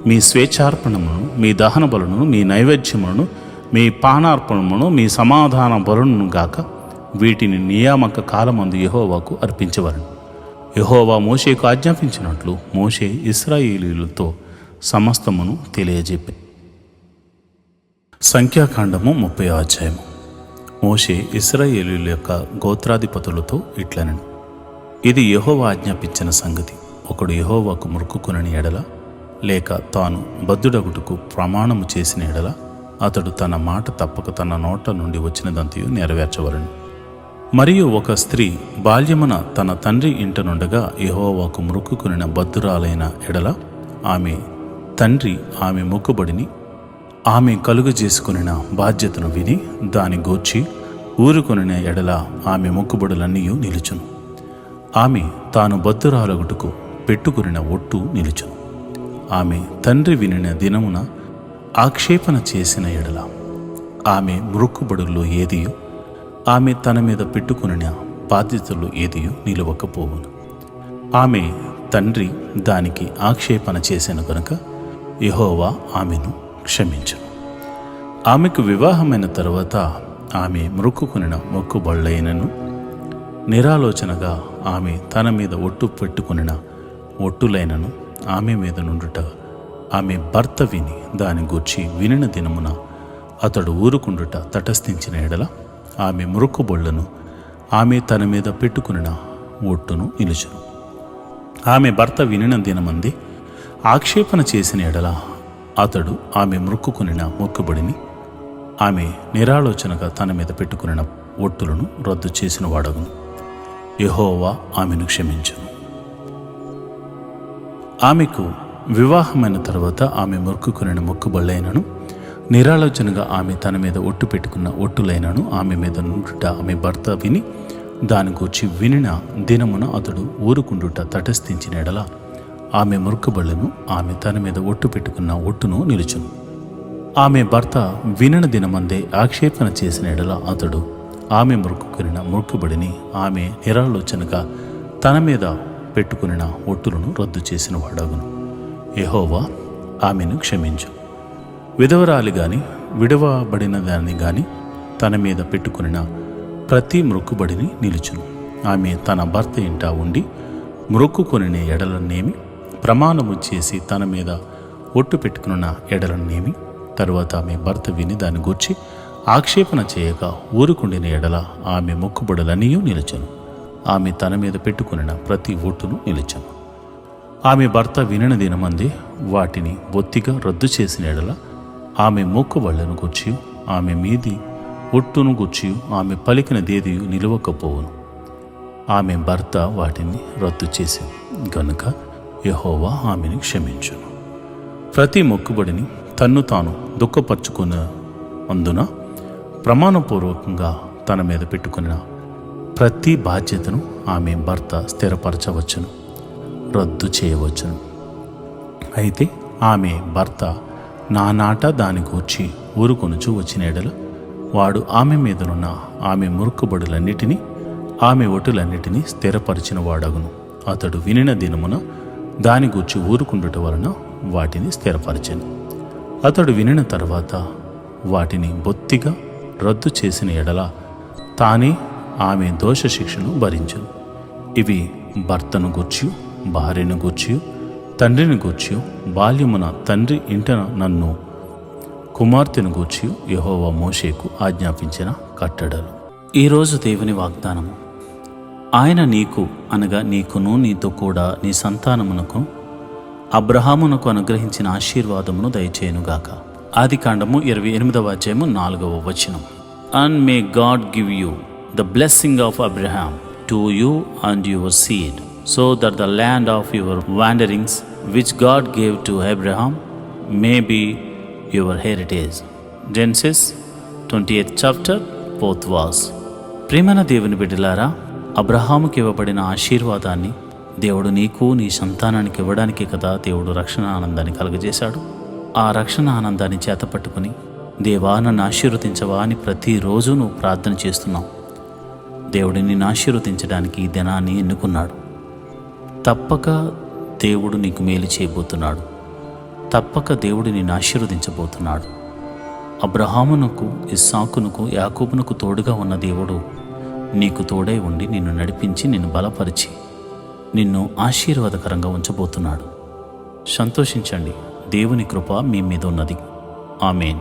మీ స్వేచ్ఛార్పణమును, మీ దహన బలులను, మీ నైవేద్యములను, మీ పానార్పణమును, మీ సమాధాన బలులను గాక వీటిని నియామక కాలమందు యెహోవాకు అర్పించవలను. యెహోవా మోషేకు ఆజ్ఞాపించినట్లు మోషే ఇశ్రాయేలీయులతో సమస్తమును తెలియజెప్పి. సంఖ్యాకాండము 30వ అధ్యాయము. మోషే ఇశ్రాయేలీయుల యొక్క గోత్రాధిపతులతో ఇట్లనెను: ఇది యెహోవా ఆజ్ఞాపించిన సంగతి. ఒకడు యెహోవాకు మొక్కుకొనని ఎడల, లేక తాను బద్ధుడగుటకు ప్రమాణము చేసిన ఎడల, అతడు తన మాట తప్పక తన నోట నుండి వచ్చినదంతయు నెరవేర్చవలను. మరియు ఒక స్త్రీ బాల్యమున తన తండ్రి ఇంట నుండగా యెహోవాకు మొక్కుకొనిన బద్ధురాలైన ఎడల, ఆమె తండ్రి ఆమె మొక్కుబడిని ఆమె కలుగజేసుకొనిన బాధ్యతను విని దాని గూర్చి ఊరుకొనిన ఎడల ఆమె మొక్కుబడులన్నీ నిలుచును. ఆమె తాను బద్ధురాలగుటకు పెట్టుకొనిన ఒట్టు నిలుచును. ఆమె తండ్రి వినిన దినమున ఆక్షేపణ చేసిన ఎడల ఆమె మొక్కుబడుల్లో ఏదియో, ఆమె తన మీద పెట్టుకొనిన బాధ్యతలు ఏదియో నిలవకపోవును. ఆమె తండ్రి దానికి ఆక్షేపణ చేసిన గనుక యెహోవా ఆమెను క్షమించును. ఆమెకు వివాహమైన తరువాత ఆమె మొక్కుకొనిన మొక్కుబళ్ళైనను నిరాలోచనగా ఆమె తన మీద ఒట్టు పెట్టుకొనిన ఒట్టులైనను ఆమె మీద నుండుట ఆమె భర్త విని దాని గూర్చి వినిన దినమున అతడు ఊరుకుండుట తటస్థించిన ఎడల ఆమె మొక్కుబళ్ళను ఆమె తన మీద పెట్టుకొనిన ఒట్టును నిలుచును. ఆమె భర్త వినిన దినమంది ఆక్షేపణ చేసిన ఎడల అతడు ఆమె మొక్కుకొనిన మొక్కుబడిని ఆమె నిరాలోచనగా తన మీద పెట్టుకొనిన ఒట్టులను రద్దు చేసిన వాడగును. యెహోవా ఆమెను క్షమించును. ఆమెకు వివాహమైన తర్వాత ఆమె మొక్కుకొనిన మొక్కుబళ్ళైనను నిరాలోచనగా ఆమె తన మీద ఒట్టు పెట్టుకున్న ఒట్టులైనను ఆమె మీద నుండుట ఆమె భర్త విని దాని గూర్చి వినిన దినమున అతడు ఊరుకుండుట తటస్థించిన ఎడల ఆమె మొక్కుబళ్ళను ఆమె తన మీద ఒట్టు పెట్టుకున్న ఒట్టును నిలుచును. ఆమె భర్త వినిన దినమందే ఆక్షేపణ చేసిన ఎడల అతడు ఆమె మొక్కుకొనిన మొక్కుబడిని ఆమె నిరాలోచనగా తన మీద పెట్టుకునిన ఒట్టులను రద్దు చేసిన వాడగును. యెహోవా ఆమెను క్షమించు. విధవరాలి గాని విడవబడిన దాన్ని గాని తన మీద పెట్టుకునిన ప్రతి మొక్కుబడిని నిలుచును. ఆమె తన భర్త ఇంట ఉండి మొక్కుకొనిన ఎడలనేమి, ప్రమాణము చేసి తన మీద ఒట్టు పెట్టుకున్న ఎడలనేమి, తరువాత ఆమె భర్త విని దాని గూర్చి ఆక్షేపణ చేయక ఊరుకుండిన ఎడల ఆమె మొక్కుబడులన్నీ నిలుచును. ఆమె తన మీద పెట్టుకునిన ప్రతి ఒట్టును నిలుచును. ఆమె భర్త వినిన దినమందే వాటిని బొత్తిగా రద్దు చేసిన ఎడల ఆమె మొక్కుబళ్ళను గూర్చి ఆమె మీది ఒట్టును గూర్చి ఆమె పలికిన దేదియు నిలవకపోవును. ఆమె భర్త వాటిని రద్దు చేసింది గనుక యెహోవా ఆమెను క్షమించును. ప్రతి మొక్కుబడిని తన్ను తాను దుఃఖపరుచుకున్న అందున ప్రమాణపూర్వకంగా తన మీద పెట్టుకున్న ప్రతి బాధ్యతను ఆమె భర్త స్థిరపరచవచ్చును, రద్దు చేయవచ్చును. అయితే ఆమె భర్త నానాట దాని గూర్చి ఊరుకొనుచు వచ్చిన ఎడల వాడు ఆమె మీదనున్న ఆమె మొక్కుబడులన్నిటినీ ఆమె ఒటులన్నిటినీ స్థిరపరిచిన వాడగును. అతడు వినిన దినమున దాని గూర్చి ఊరుకుండుట వలన వాటిని స్థిరపరచెను. అతడు వినిన తర్వాత వాటిని బొత్తిగా రద్దు చేసిన ఎడల తానే ఆమె దోష శిక్షను భరించును. ఇవి భర్తను గూర్చి, భార్యను గూర్చి, తండ్రిని గూర్చి, బాల్యమున తండ్రి ఇంట నన్ను కుమార్తెను గూర్చి యెహోవా మోషేకు ఆజ్ఞాపించిన కట్టడలు. ఈరోజు దేవుని వాగ్దానము: ఆయన నీకు అనగా నీకును నీతో కూడా నీ సంతానమునకు అబ్రహామునకు అనుగ్రహించిన ఆశీర్వాదమును దయచేయునుగాక. ఆదికాండము 28వ అధ్యాయము 4వ వచనం. And may God give you the blessing of Abraham to you and your seed, so that the land of your wanderings which God gave to Abraham may be your heritage. Genesis 28th chapter 4th verse. ప్రియమైన దేవుని బిడ్డలారా, అబ్రహాముకి ఇవ్వబడిన ఆశీర్వాదాన్ని దేవుడు నీకు నీ సంతానానికి ఇవ్వడానికే కదా దేవుడు రక్షణ ఆనందాన్ని కలుగజేశాడు. ఆ రక్షణ ఆనందాన్ని చేతపట్టుకుని దేవా నన్ను ఆశీర్వదించవా అని ప్రతిరోజు నువ్వు ప్రార్థన చేస్తున్నావు. దేవుడిని నిన్ను ఆశీర్వదించడానికి ఈ దినాన్ని ఎన్నుకున్నాడు. తప్పక దేవుడు నీకు మేలు చేయబోతున్నాడు. తప్పక దేవుడు నిన్ను ఆశీర్వదించబోతున్నాడు. అబ్రహామునకు, ఇస్సాకునకు, యాకోబునకు తోడుగా ఉన్న దేవుడు నీకు తోడై ఉండి నిన్ను నడిపించి నిన్ను బలపరిచి నిన్ను ఆశీర్వాదకరంగా ఉంచబోతున్నాడు. సంతోషించండి, దేవుని కృప మీ మీద ఉన్నది. ఆమేన్.